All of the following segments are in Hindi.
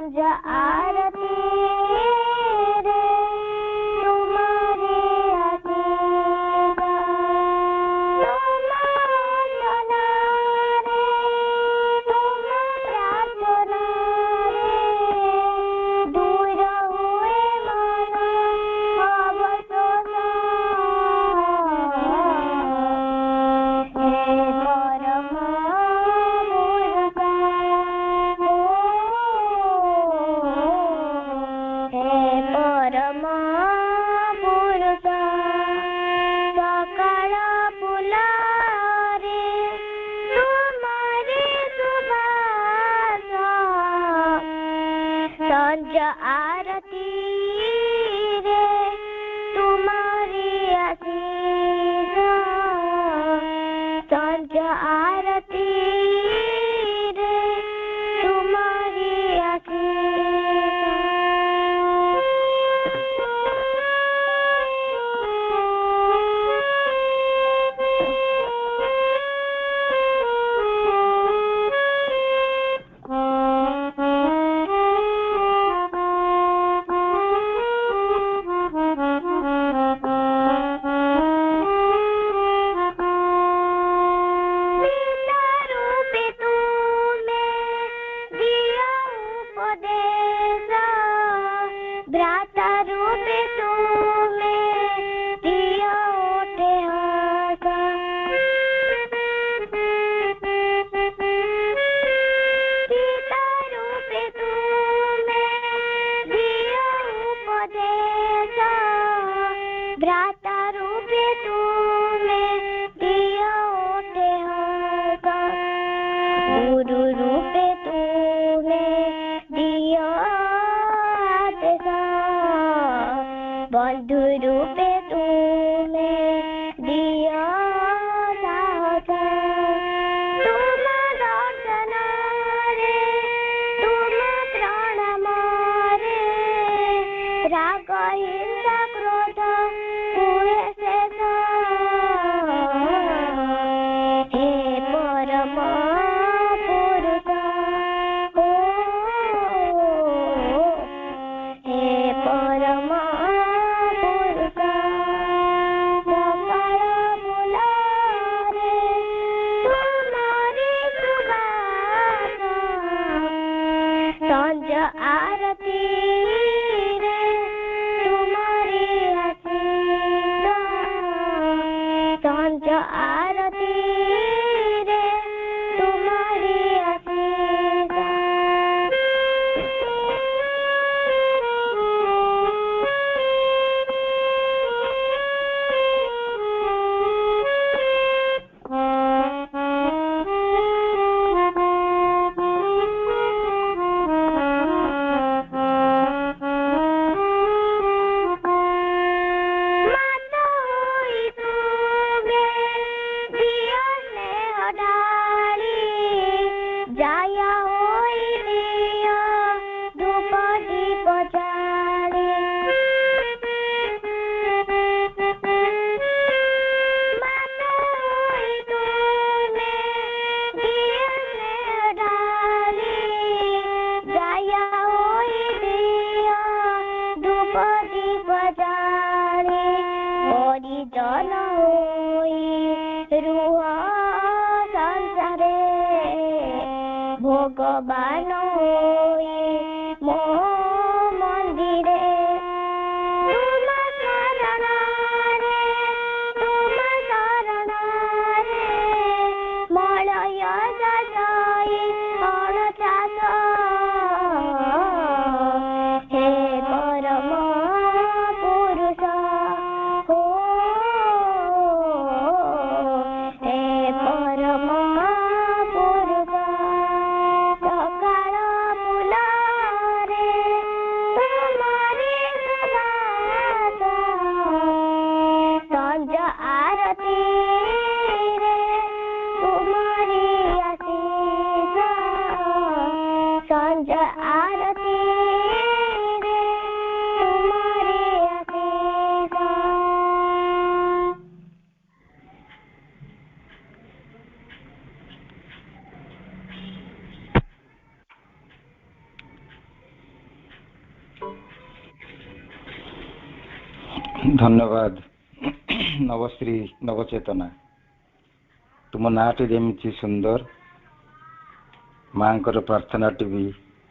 संजा आरती रे तुम्हारी आशीष तुम्हारा रे तुम प्रार्थना रे दूर हुए मन अवसोस हे परम पुरुष सकाळ फुलारे तुम्हारी सुबास संज आरती रे तुम्हारी आशीष संज आरती रे तुम्हारी भ्राता रूपे तुम्हें दिया उठे आशा पिता रूपे तुम्हें दिया उपदेश भ्राता रूपे तुम्हें दिया उठे आशा गुरु रूपे तुम्हें दिया बंधु रूपे तुम्हें दिया साहस तुम दर्शन रे तुम प्राण मारे राग हिंसा क्रोध हुए शेष हे परम पुरुष हे परम संज आरती रे तुम्हारी आशीष संज आरती रे तुम्हारी जाया होई दिया धूप दीप जाले माता होई तूने दिया से डाली जाया होई दिया धूप दीप जाले परिजन होई रूह संसारे भगवान होई मो मंदिरे तुम शरण रे मलय जाई अणचास हे परम पुरुष हे परम पुरुष सकाळ फुलारे धन्यवाद नवश्री नवचेतना तुम नाटी जमी सुंदर माँ प्रार्थनाटी भी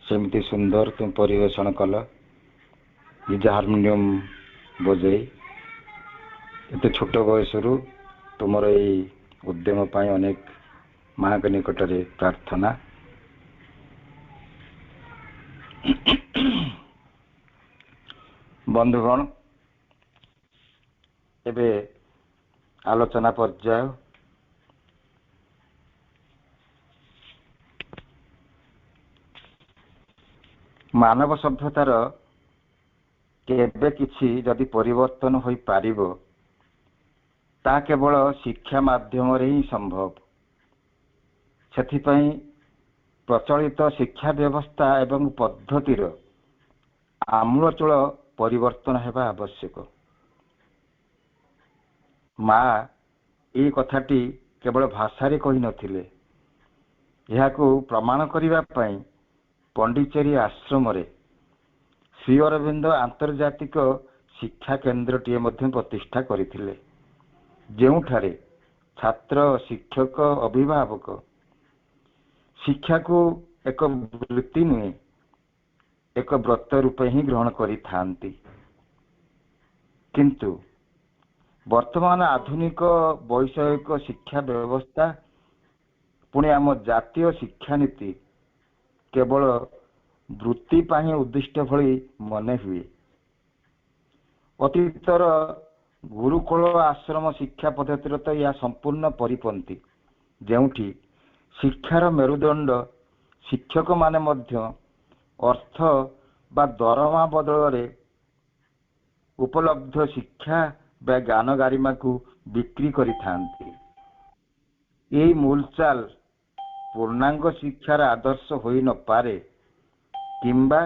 सेमती सुंदर तुम परिवेषण कल निज हारमोनियम बजे एत छोट बयस तुमर यही उद्यम पाई अनेक माँ के निकट में प्रार्थना। बंधुगण एबे आलोचना पर्याय मानव सभ्यतार केबे किछि जदि परिवर्तन होई पारिबो ता केवल शिक्षा माध्यम रे ही संभव। सेथिपई प्रचलित शिक्षा व्यवस्था एवं पद्धतिर आमूलचूल परिवर्तन हेबा आवश्यक। माँ ये कथाटी केवल भाषारे कही नथिले, एहाकू प्रमाण करिबा पई पंडिचेरी आश्रम रे श्री अरविंद आंतर्जातिक शिक्षा केन्द्रटीए मध्य प्रतिष्ठा करथिले, जेउठारे छात्र शिक्षक अभिभावक शिक्षा को एक वृत्ति नुहे एक व्रत रूपे ही ग्रहण करि थांती। किंतु वर्तमान आधुनिक वैषयिक शिक्षा व्यवस्था पुणे आम जातीय शिक्षा नीति केवल वृत्ति पाही उद्दिष्ट भली मने हुए। अतीतर गुरुकुल आश्रम शिक्षा पद्धति तो यह संपूर्ण परिपंथी, जेउठी शिक्षार मेरुदंड शिक्षक माने मध्य अर्थ बा दरमा बदल रे उपलब्ध शिक्षा बा ज्ञान गारिमा को बिक्री करि थांती। यही मूलचाल पूर्णांग शिक्षार आदर्श होई न पारे, किंबा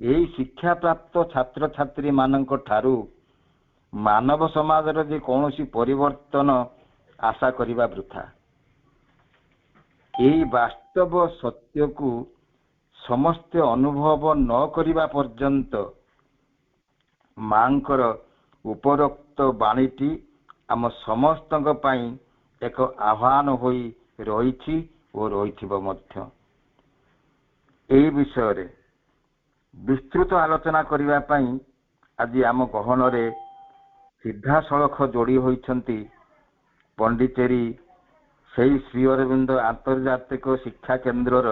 यही शिक्षा प्राप्त छात्र छात्री मानक ठारू मानव समाज रे जे कोनोसी परिवर्तन आशा करिबा वृथा। यही वास्तव सत्य को समस्त अनुभव न करिबा पर्यंत मांकर उपरोक्त बाणीटी आम समस्तक पई एक आह्वान होई रहिछि और रहिथिबो मध्य। एही विषय रे विस्तृत आलोचना करिबा पई आज आम गहन रे सीधा सड़क जोड़ी होइछंती पंडिचेरी सेही श्री अरविंद आंतर्जातिक शिक्षा केन्द्रर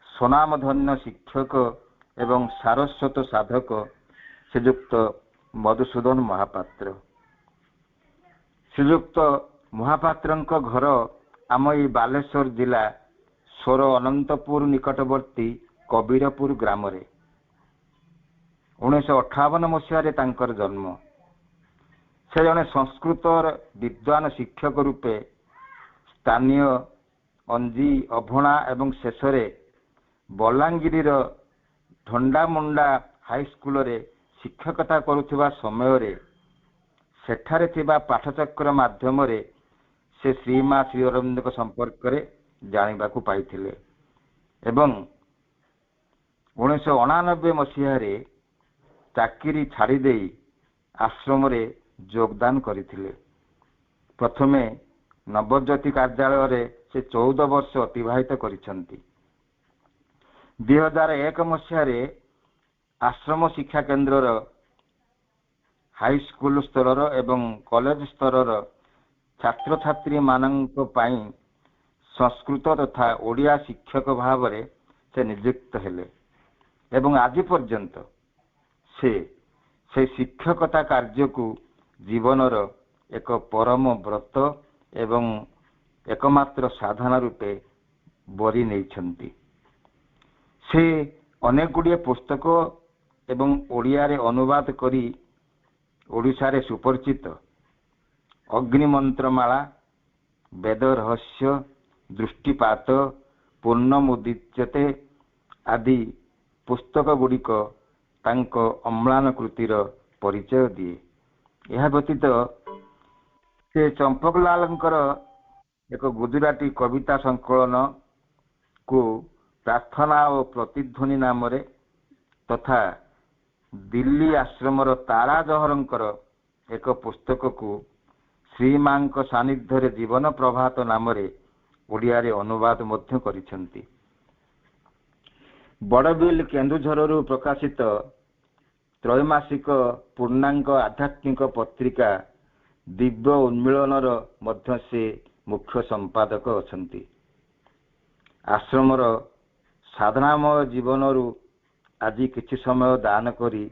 स्वनामधन्य शिक्षक एवं सारस्वत साधक श्रीयुक्त मधुसूदन महापात्र। श्रीयुक्त महापात्रंक घर आम ई बालेश्वर जिला सोर अनंतपुर निकटवर्ती कबीरपुर ग्राम रे 1958 मसीह तांकर जन्म। से जने संस्कृत विद्वान शिक्षक रूपे स्थानीय अंजी अभणा एवं शेषरे बलांगीर ढंडामुंडा हाई स्कूल रे शिक्षकता करुवा समय रे सेठारे थिबा पाठचक्र माध्यम रे से श्रीमा श्री अरविंद संपर्क रे जानिबा को पाइथिले एवं 1989 मसीह रे चाकरी छाड़ी देई आश्रम रे योगदान करथिले। प्रथमे नवज्योति कार्यालय रे से 14 वर्ष अतिबाहित करिसंती। 2001 मसीह रे आश्रम शिक्षा केन्द्रर हाई स्कूल स्तर एवं कॉलेज स्तर छात्र छात्री मानक पाई संस्कृत तथा ओडिया शिक्षक भाव रे से नियुक्त हेले एवं आज पर्यंत से शिक्षकता कार्य को जीवनर एक परम व्रत एवं एकमात्र साधना रूपे बरी नहीं। से अनेक गुड़िए पुस्तक एवं ओडिया रे अनुवाद करी ओडिशा रे सुपरिचित अग्निमंत्रमाला, वेद रहस्य, दृष्टिपात, पूर्णमुदीच्यते आदि पुस्तक गुड़िक तांको अम्लान कृतिर परिचय दिए। यह व्यतीत से चंपकलालंकर एक गुजराती कविता संकलन को प्रार्थना और प्रतिध्वनि नाम रे तथा दिल्ली आश्रमर तारा जहरंकर ଏକ ପୁସ୍ତକକୁ ଶ୍ରୀମାଙ୍କ ସାନ୍ନିଧ୍ୟରେ ଜୀବନ ପ୍ରଭାତ ନାମରେ ଓଡ଼ିଆରେ ଅନୁବାଦ ମଧ୍ୟ କରିଛନ୍ତି। ବଡ଼ବିଲ କେନ୍ଦୁଝରରୁ ପ୍ରକାଶିତ ତ୍ରୈମାସିକ ପୂର୍ଣ୍ଣାଙ୍ଗ ଆଧ୍ୟାତ୍ମିକ ପତ୍ରିକା ଦିବ୍ୟ ଉନ୍ମିଳନର ମଧ୍ୟ ସେ ମୁଖ୍ୟ ସମ୍ପାଦକ ଅଛନ୍ତି। ଆଶ୍ରମର ସାଧନାମୟ ଜୀବନରୁ ଆଜି କିଛି ସମୟ ଦାନ କରି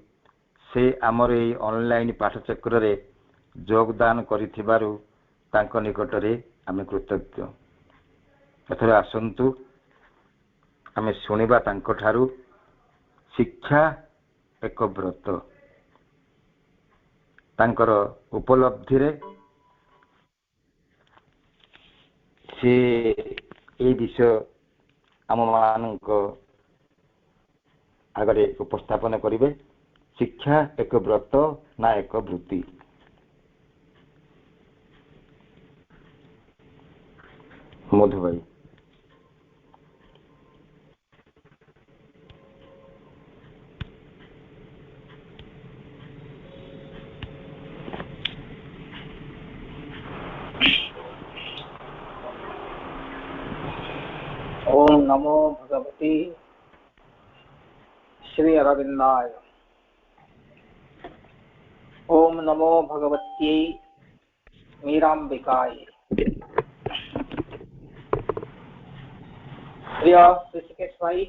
ସେ ଆମର ଏହି ଅନଲାଇନ୍ ପାଠଚକ୍ରରେ ଯୋଗଦାନ କରିଥିବାରୁ ତାଙ୍କ ନିକଟରେ ଆମେ କୃତଜ୍ଞ। ଏଥର ଆସନ୍ତୁ ଆମେ ଶୁଣିବା ତାଙ୍କଠାରୁ ଶିକ୍ଷା ଏକ ବ୍ରତ, ତାଙ୍କର ଉପଲବ୍ଧିରେ ସେ এই ବିଷୟ ଆମମାନଙ୍କ ଆଗରେ ଉପସ୍ଥାପନ କରିବେ। ଶିକ୍ଷା ଏକ ବ୍ରତ ନା ଏକ ବୃତ୍ତି? ମଧୁ ଭାଇ। ओम नमो भगवते श्री अरविंदाय। ओम नमो भगवत्यै मीरांबिकाय। प्रिय ऋषिकेश भाई,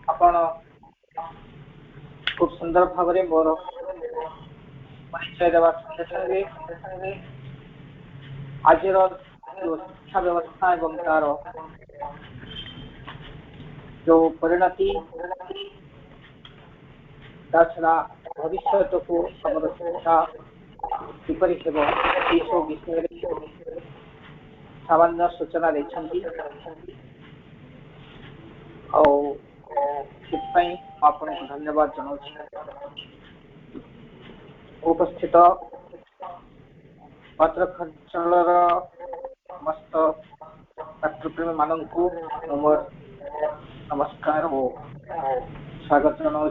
आपण खूब सुंदर भाव में मोर परिचय देवा संगे संगे आज शिक्षा व्यवस्था एवं तार जो परिणति छड़ा भविष्य को आम शिक्षा किपरि हेब सब विषय सामान्य सूचना देछंती। आपको धन्यवाद जनाऊँ। उपस्थित पत्रखंचलर समस्त छात्रप्रेमी मानक मोर नमस्कार और स्वागत जनाऊँ।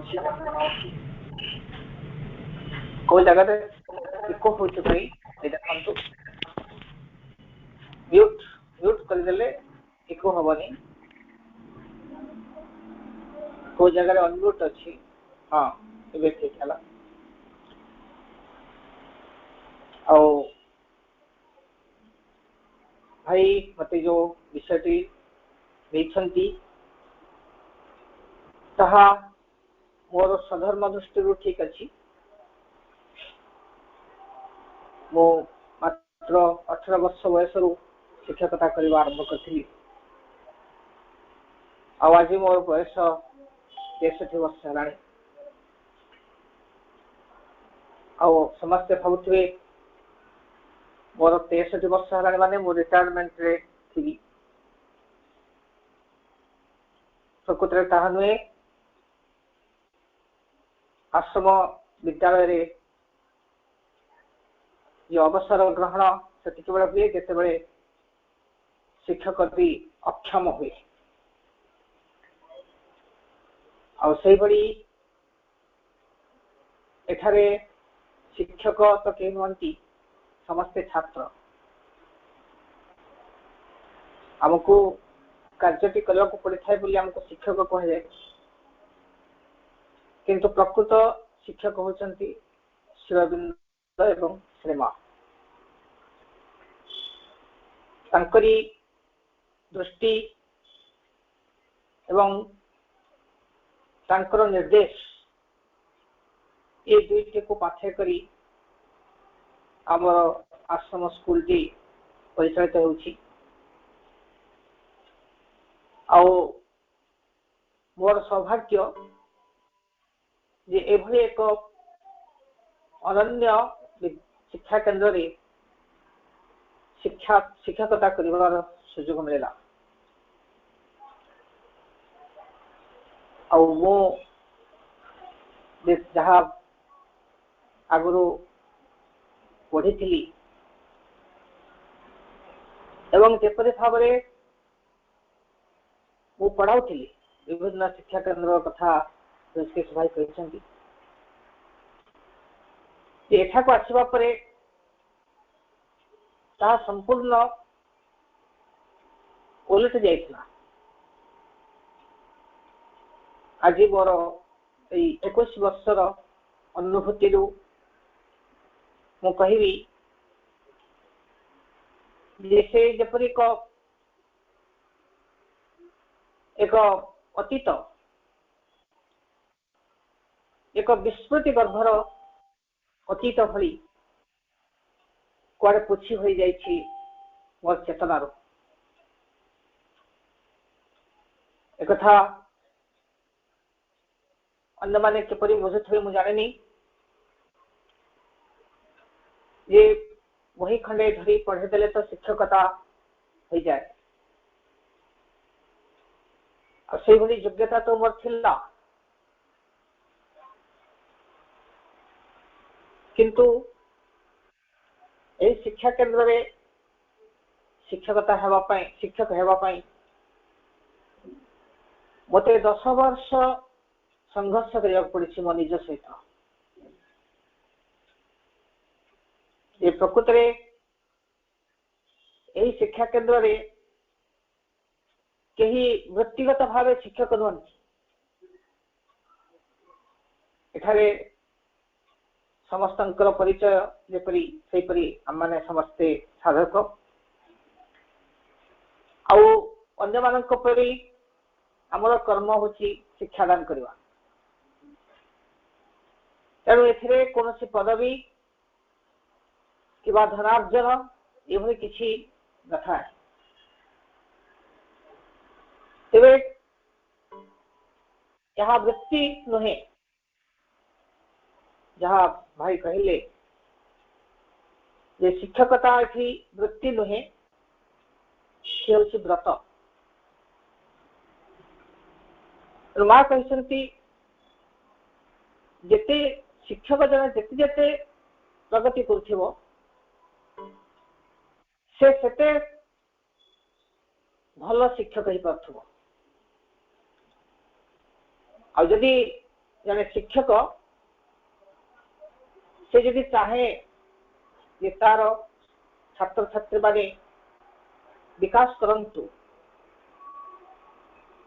को जगह इको हो भाई देखु म्यूट म्यूट करदेले इको हबनी। को जगह अनम्यूट अच्छी। हाँ ये ठीक है। भाई मते जो विषयटी देछंती ताहा मोर सधर्म दृष्टि ठीक अच्छी। मो मात्र 18 वर्ष बयस शिक्षकता करने आरंभ करी। आज मोर बयस 63 वर्ष है। समस्ते भावुवे मोर 63 वर्ष है माने मो रिटायरमेंट रे थी। प्रकृत में ताहा नुहे। आश्रम विद्यालय रे ये अवसर ग्रहण से हुए जिते शिक्षक अक्षम हुए। एठारे शिक्षक तो कई नुहति समस्ते छात्र। आमको कार्यटी करने को पड़ता है बोली आमको शिक्षक कह जाए, किंतु प्रकृत शिक्षक होचंती श्री अरविंद एवं श्रीमा। तांकरी दृष्टि एवं तांकर निर्देश ये दुईटी को पाठ्य करी आमर आश्रम स्कूल टी परिचालित होउछि। मोर सौभाग्य जे एभली एक अनन्य शिक्षा केंद्र रे शिक्षकता करिवार सुयोग मिला। मो जहाँ आगु पढ़ी एवं जेपरि भाव मु पढ़ाऊली विभिन्न शिक्षा केंद्र कथा ऋषिकेश भाई कहते। एठाको आसिबा परे ताहा संपूर्ण ओलट जाइथिला। आज मोर 21 वर्षर अनुभूति मु कहिबी से जपरी एक अतीत एक विस्मृति गर्भर अतीत भली कुआडे पुछि हो जाइछि मोर चेतनार। एक कथा अन्य माने किपरि बुझुथिबे मु जानेनी जे वही खंडे धरी पढ़े देले तो शिक्षकता हो जाए से भली योग्यता तो मोर थिला, किंतु ए शिक्षा केंद्र रे शिक्षकता हेबा पई शिक्षक हेबा पई मते 10 वर्ष संघर्ष करिया पड़िछि मो निज सहित। ये प्रकृत रे एही शिक्षा केंद्र रे कहीं व्यक्तिगत भाव शिक्षक नुहंती, एठारे समस्तंकर परिचय जेपरी सेपरी आमने समस्ते साधक आउ अन्य मानक परि आमर कर्म होची शिक्षादान करवा। तेणु एथिरे कोनोसी पदवी किबा धनार्जन एभली किछि नथा। तेबे यहाँ वृत्ति नुहे जहाँ भाई कहले जे शिक्षकता एठी वृत्ति नुहे से होछि व्रत। माँ कहते जेते शिक्षक जन जेते जेते प्रगति करुथिबो से सेते भल शिक्षक ही पार्थुबो। आ जदि जने शिक्षक से जदि चाहे जे तार छात्र छात्री माने विकास करंतु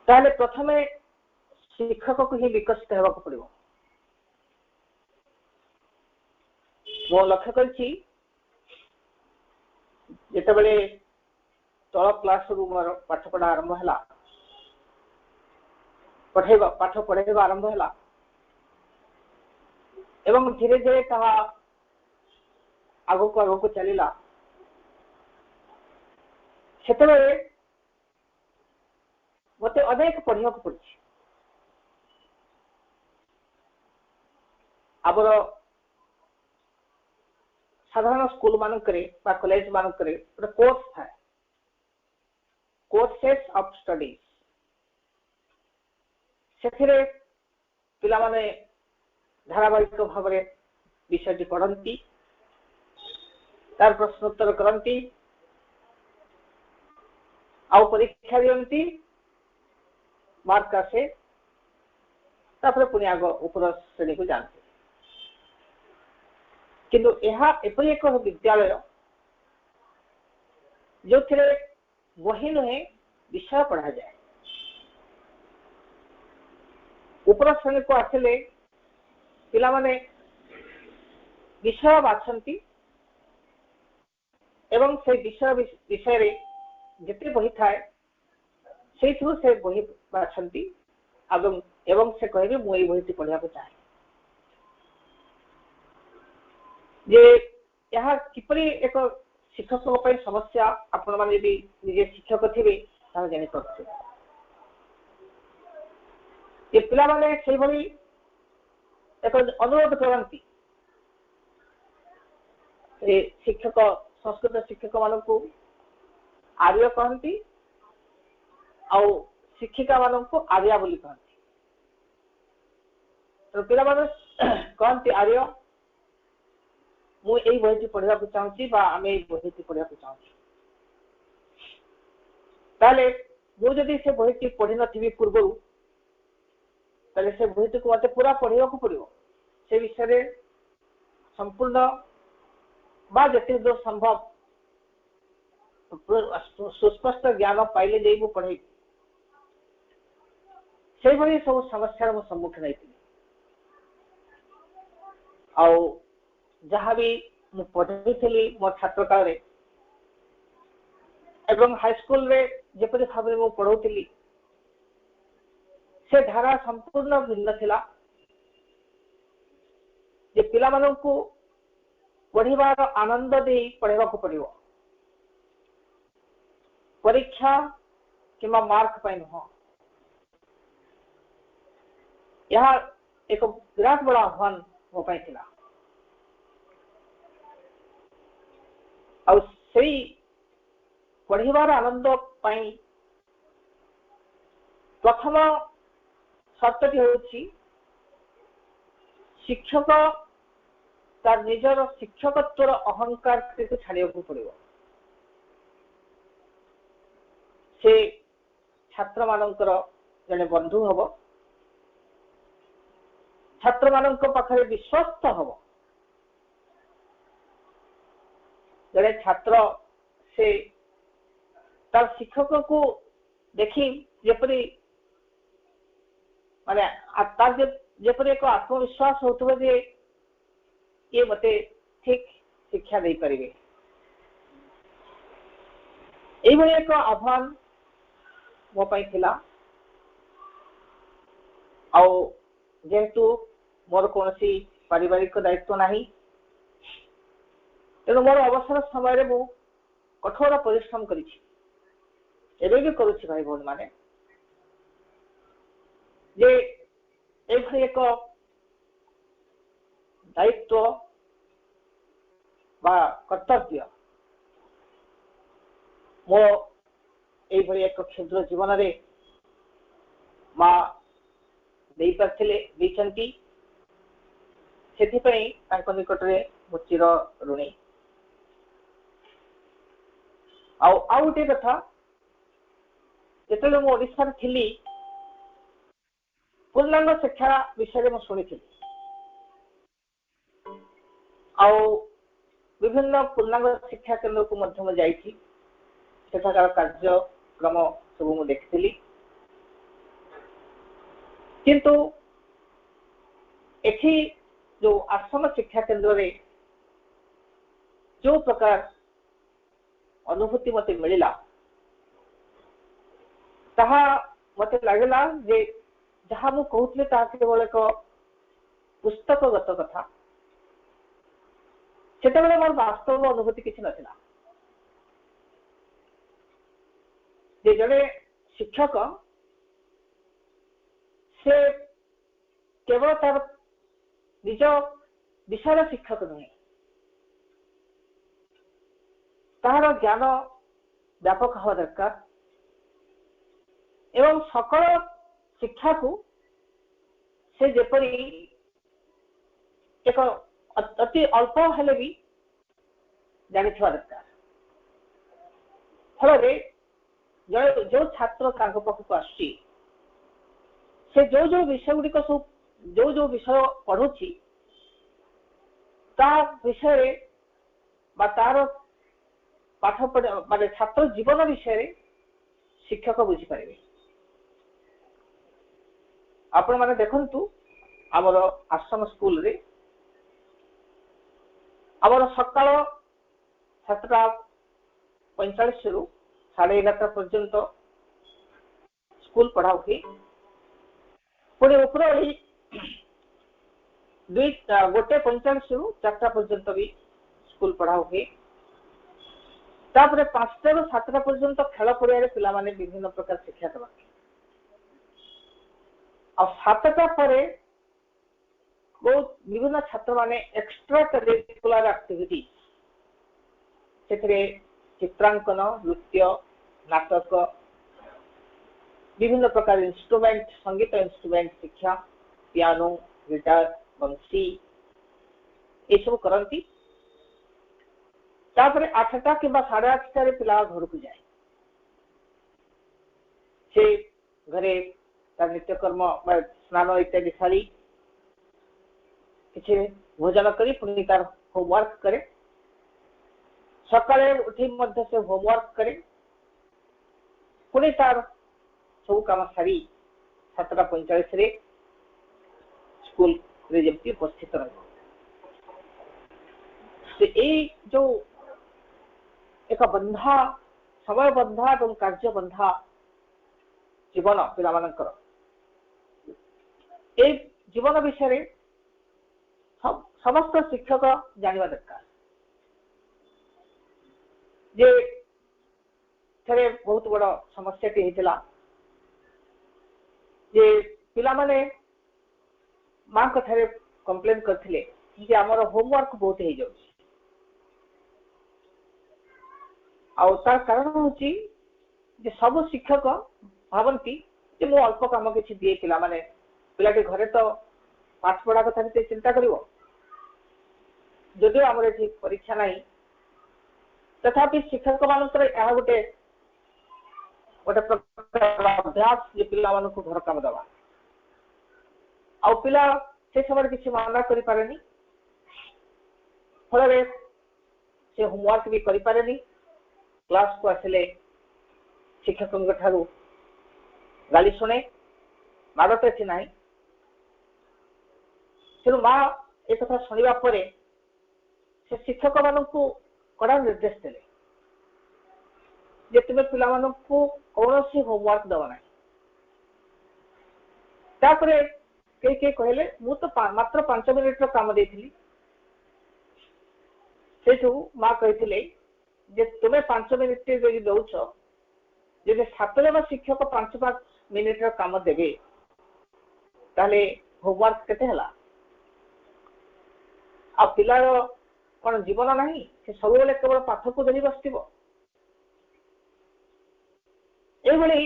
ताले प्रथमे शिक्षक को ही विकसित होगा पड़ो। मो लक्ष्य करछि जेतेबेले तल क्लास रु मोर पाठ पढ़ा आरंभ हला पाठ पढ़ेबा आरंभ हला एवं धीरे धीरे ताहा आगो को चलिला। सेतेबेले मते अनेक पढ़िया को पड़छि। आबर साधारण स्कूल मानकरे बा कॉलेज मानकरे गोटे कोर्स थाए, कोर्सेस ऑफ स्टडीज। सेथिरे पिला माने धारावाहिक भाव में विषयटी पढ़ती, तार प्रश्नोत्तर करती, आउ परीक्षा दियंती, मार्क आसे, तापर पुणी आग ऊपर श्रेणी को जानते। किंतु यह एपरी एक विद्यालय जो थे वही नुहे विषय पढ़ा जाए। ऊपर श्रेणी को आसिले पिला माने विषय बाछंती एवं से विषय रे जिते बही थाए से बही बाछंती एवं से कहबे मु एई बहीटी पढ़िया को चाहे। जे यह किपरि एक शिक्षक समस्या आपण माने यदि निजे शिक्षक थिबे ताहा जानि पड़ते ये पिला माने सेई भली एक अनुरोध करती शिक्षक संस्कृत शिक्षक मान को आर्य कहती आउ शिक्षिका मान को आर्या बोली कहती। तो पिला माने कहती आर्य मु एई बहीटी पढ़िया को चाहूची बा आमे एई बहीटी पढ़िया को चाहूची। ताले मु जदि से बहीटी पढ़ी नथिबी पूर्वरु ताले से बहीटी को मते पूरा पढ़िया को पड़ियो। से विषय रे संपूर्ण बा जते जो संभव सुस्पष्ट ज्ञान पाइले जाई मु पढ़े से भली सब समस्या मु सम्मुखीन होइतिली आ जहाँ भी मु पढ़ी मो छात्र काल रे एवं हाई स्कूल रे जेपरि भाव मु पढ़ौतिली से धारा संपूर्ण भिन्न थिला जे पिला माननकु पढ़िबार आनंद दे पढ़ेबा को पड़िबो परीक्षा किंवा मार्क पाई नुह यह एक विराट बड़ा आह्वान मो पाई थिला और सही पढ़िबार आनंद पाई प्रथम शर्तटी होछि शिक्षक तार निजर शिक्षकत्वर अहंकार को छाड़िया पड़ो से छात्र मानकर जने बंधु हब छात्र मानक पाखरे विश्वस्त हब जने छात्र से तार शिक्षक को देखी जेपरी माने तार जेपरी एक आत्मविश्वास होतबे जे ये मते ठीक शिक्षा दे परिबे एभली एक आह्वान मो पाई थिला आउ जेहेतु मोर कोनसी पारिवारिक दायित्व नाही तेणु मोर अवसर समय मु कठोर परिश्रम करिछि एबे भी करूछि भाई भौणी माने जे एभली एक दायित्व बा कर्तव्य मो एभली एक क्षुद्र जीवन रे माँ दे पारथिले देचंती सेथि पई तांको निकट रे मु चिर ऋणी आउ गोटे कथा जेतेले मु ओडिशा थिली पूर्णांग शिक्षा विषय में शुणी आउ विभिन्न पूर्णांग शिक्षा केन्द्र को मध्य जाइछि सेठाकार कार्यक्रम सब मु देखिथिली किंतु एठी जो आश्रम शिक्षा केन्द्र रे जो प्रकार अनुभूति मते मिलिला ताहा मते लागला जे जहाँ मु कहूतले ता केवल एक पुस्तकगत कथा सेतेबेले मोर वास्तव अनुभूति किछि नथिला जे जने शिक्षक से केवल तार निज विषय शिक्षक नुहे तार ज्ञान व्यापक हवा दरकार एवं सकल शिक्षा को से जेपरी एक अति अल्प हेले भी जानी दरकार फल जो छात्र पाखक आसी से जो विषय गुड़िक सब जो विषय पढ़ुची ता विषय तार पाठ पढ़ माने छात्र जीवन विषय शिक्षक बुझीपारे आपण माने देखंतु आमर आश्रम स्कूल रे आमर सकाळ 7:45 रु 11:30 पर्यंत स्कूल पढ़ा हुए पुणे उपरही 1:45 रु 4टा पर्यंत भी स्कूल पढ़ा हुए तापरे 5टा रु 7टा पर्यंत खेल पड़िया पिला माने विभिन्न प्रकार शिक्षा देवा और 7टा परे बहुत विभिन्न छात्र माने एक्स्ट्रा करिकुलर एक्टिविटी से चित्रांकन नृत्य नाटक विभिन्न प्रकार इंस्ट्रूमेंट संगीत इंस्ट्रूमेंट शिक्षा पियानो गिटार बंसी ये सब करती 8टा कि 8:30 पिला घर को जाए से घरे नित्यकर्म स्नान इत्यादि सारी किसी भोजन करी पुणी तार होमवर्क करे सकाळे उठी मध्य से होमवर्क करे पुणी तार सब काम सारी 7:45 रे स्कूल रे जमती उपस्थित रहे जो एक बंधा समय बंधा और कार्य बंधा जीवन पिला मानकर ए जीवन विषय समस्त शिक्षक जानवा दरकार जे थे बहुत बड़ समस्या टी होता जे पिला माने मां को थे कंप्लेन करथिले जे हमर होमवर्क बहुत हो जाउछि आ तार कारण होची जे सब शिक्षक भावंती जे मो अल्प काम किछि दिए पिला माने पिलाटी घरे तो पाठ पढ़ा कथा भी चिंता करिवो जदियो हमर ठीक परीक्षा नहीं तथापि शिक्षक मानकर यह गोटे गोटे प्रकार अभ्यास जे पिला मानक घर काम दवा आ पिला से समय किसी माना करि पारेनी फल से होमवर्क भी करि पारेनी क्लास को आसिले शिक्षकों ठारू गाली शुणे माड़ तो अच्छी ना तेणु माँ एक कथा शुणा पर से शिक्षक मान कड़ा निर्देश देले जे तुम पिला कौन होमवर्क दब ना कई कहले मु तो मात्र 5 मिनिट काम देती से माँ कही जे तुम्हें 5 मिनिट दौच जब 7 जन शिक्षक 5-5 मिनिट काम देवे ताले होमवर्क केते हला आ पिलार कौन जीवन नहीं से सब बेले केवल पाठ को धरी बसथिबो एभली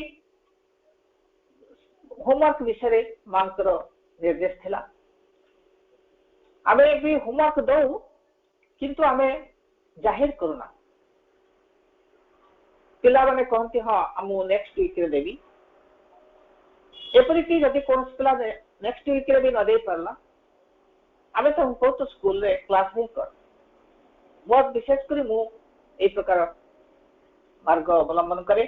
होमवर्क विषय मांकर निर्देश थिला आमे भी होमवर्क दऊ किंतु आमे जाहिर करूना पिला माने कहती हाँ आमु नेक्स्ट वीक रे देवी एपरिकी जदि कौन पिला नेक्स्ट वीक रे भी न दे परला आमे तो बहुत स्कूल रे क्लास नहीं कर बहुत विशेष करी मु ए प्रकार मार्ग अवलंबन करे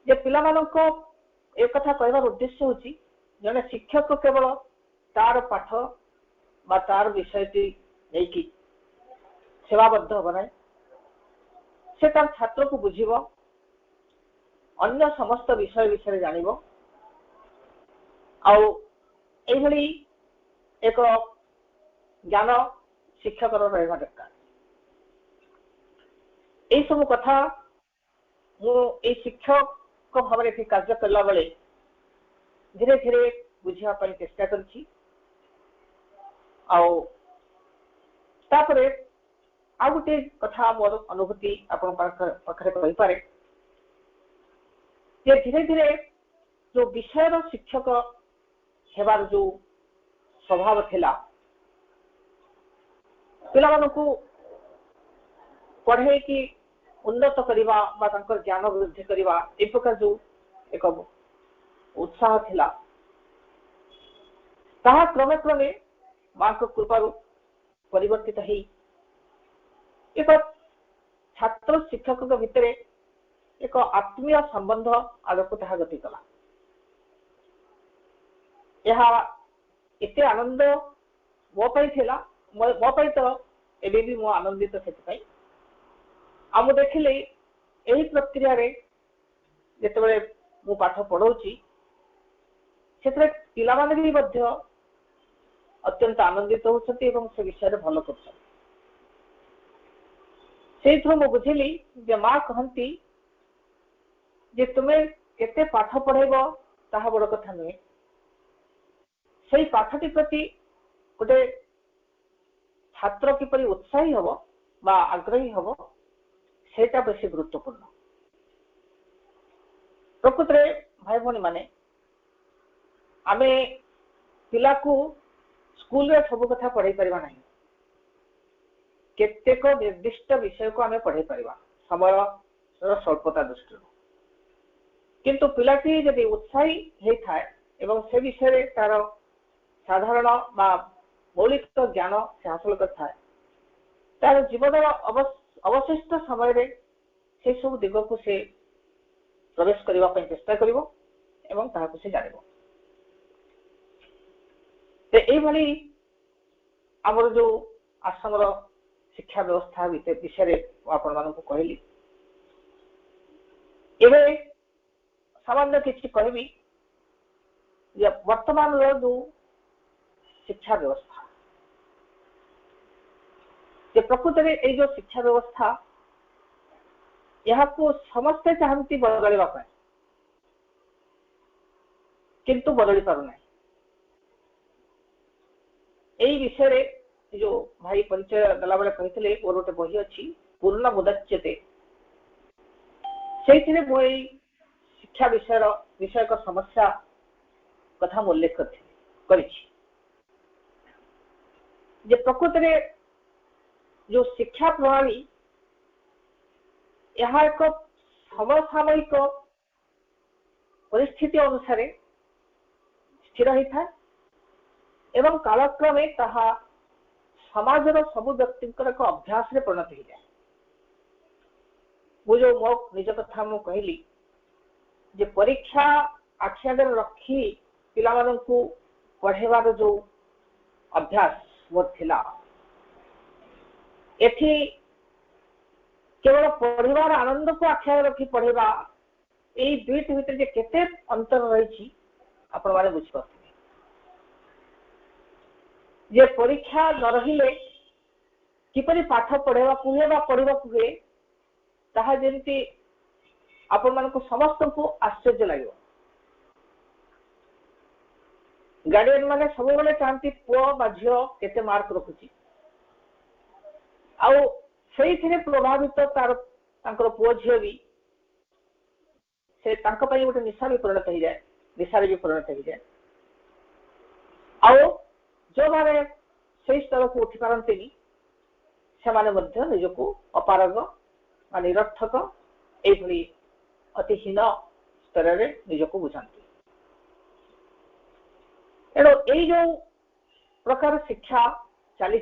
जे पिला मानको एक कथा कहबार उद्देश्य होची जने शिक्षक केवल तार पाठ बा तार विषयटी नेकी सेवाबद्ध बनाए से तार छात्र को बुझिबो अन्य समस्त विषय विषय जानिबो आउ एभली एक ज्ञान शिक्षक रहा दरकार यही सब कथा मु शिक्षक भाव में कार्य कला बेले धीरे धीरे बुझा चेष्टा करछि आ गोटे कथा मोर अनुभूति आपण पाखरे कहि पारे जे धीरे धीरे जो विषय शिक्षक हेबार जो स्वभाव थिला पिला मानकु पढ़े कि उन्नत करिवा बा तांकर ज्ञान वृद्धि करिवा ए प्रकार जो एक उत्साह थिला ताहा क्रमे क्रमे मां को कृपारु परिवर्तित हेई एक छात्र शिक्षक भितर एक आत्मीय संबंध आलोक ताहा गति कला यह एते आनंद मो पाई थिला मो पाई तो एबे भी मो आनंदित सेति पाई आमु देखिले एही प्रक्रिया रे जेतेबेले मु पाठ पढौची सेतरे पिला माने भी मध्य अत्यंत आनंदित होछथि एवं से विषय रे भलो करछ सेथरो मु बुझिली जे मां कहंती जे तुमे केते पाठ पढैबो ताहा बड़ कथा नै सेही पाठटी प्रति गोटे छात्र किपरि उत्साही हबो बा आग्रही हबो सेटा बेसी गुरुत्वपूर्ण प्रकृत रे भाई भणी माने आमे पिला को स्कूल रे सब कथा पढ़ाई परिबा नहीं केतेक निर्दिष्ट विषय को आमे पढ़ाई परिबा समय स्वल्पता दृष्टि किंतु पिलाटी यदि उत्साही हे थाए एवं से विषय रे तार साधारण बा मौलिक ज्ञान से हासिल करता है तार जीवन अवशिष्ट समय रे से सब दिग को से प्रवेश करने चेष्टा करिवो एवं ताहाको से जानिबो। ते एई भली हमर जो आश्रम शिक्षा व्यवस्था विषय आपण मानक कहली एवं सामान्य किसी कहबी वर्तमान जो शिक्षा व्यवस्था प्रकृत में ये जो शिक्षा व्यवस्था यहाँ को समस्ते चाहती बदलवा किंतु बदली पारना यही विषय रे जो भाई परिचय देला बेले कहते मोर गोटे बही अच्छी पूर्ण मुदच्यते से शिक्षा विषय समस्या कथा उल्लेख कर प्रकृत में जो शिक्षा प्रणाली यह एक समसामयिक परिस्थिति अनुसार स्थिर होता है एवं कालक्रमे ताहा समाजर सबु व्यक्ति एक अभ्यास रे परिणत हो जाए। वो जो मो निज कथा मु कहली जे परीक्षा आखि आगे रखी पिला माननकु पढ़ेवार जो अभ्यास मोर थिला एठी केवल पढ़िवार आनंद को आखि आगे रखी पढ़ेवा यही दुईट भितर जे केते अंतर रही आपण माने बुझी पाते जे परीक्षा न रहिले किपरि पाठ पढ़ेवा पुहे बा पढ़िबा पुहे ताहा जेंति आपण मानको समस्त को आश्चर्य लागो। गार्डियन माने सब बेले चाहती पुओ बा झियो केते मार्क रखुची आउ सेई थिरे प्रभावित तार तांकर पुओ झियो भी से तांको पई गोटे निशा भी परिणत हो जाए निशा भी परिणत हो जाए आउ जो माने से स्तर को उठी पारती से माने मध्य निजको अपारग निरर्थक एभली अति हीन स्तर रे निजको बुझाती। एणु यही जो प्रकार शिक्षा चली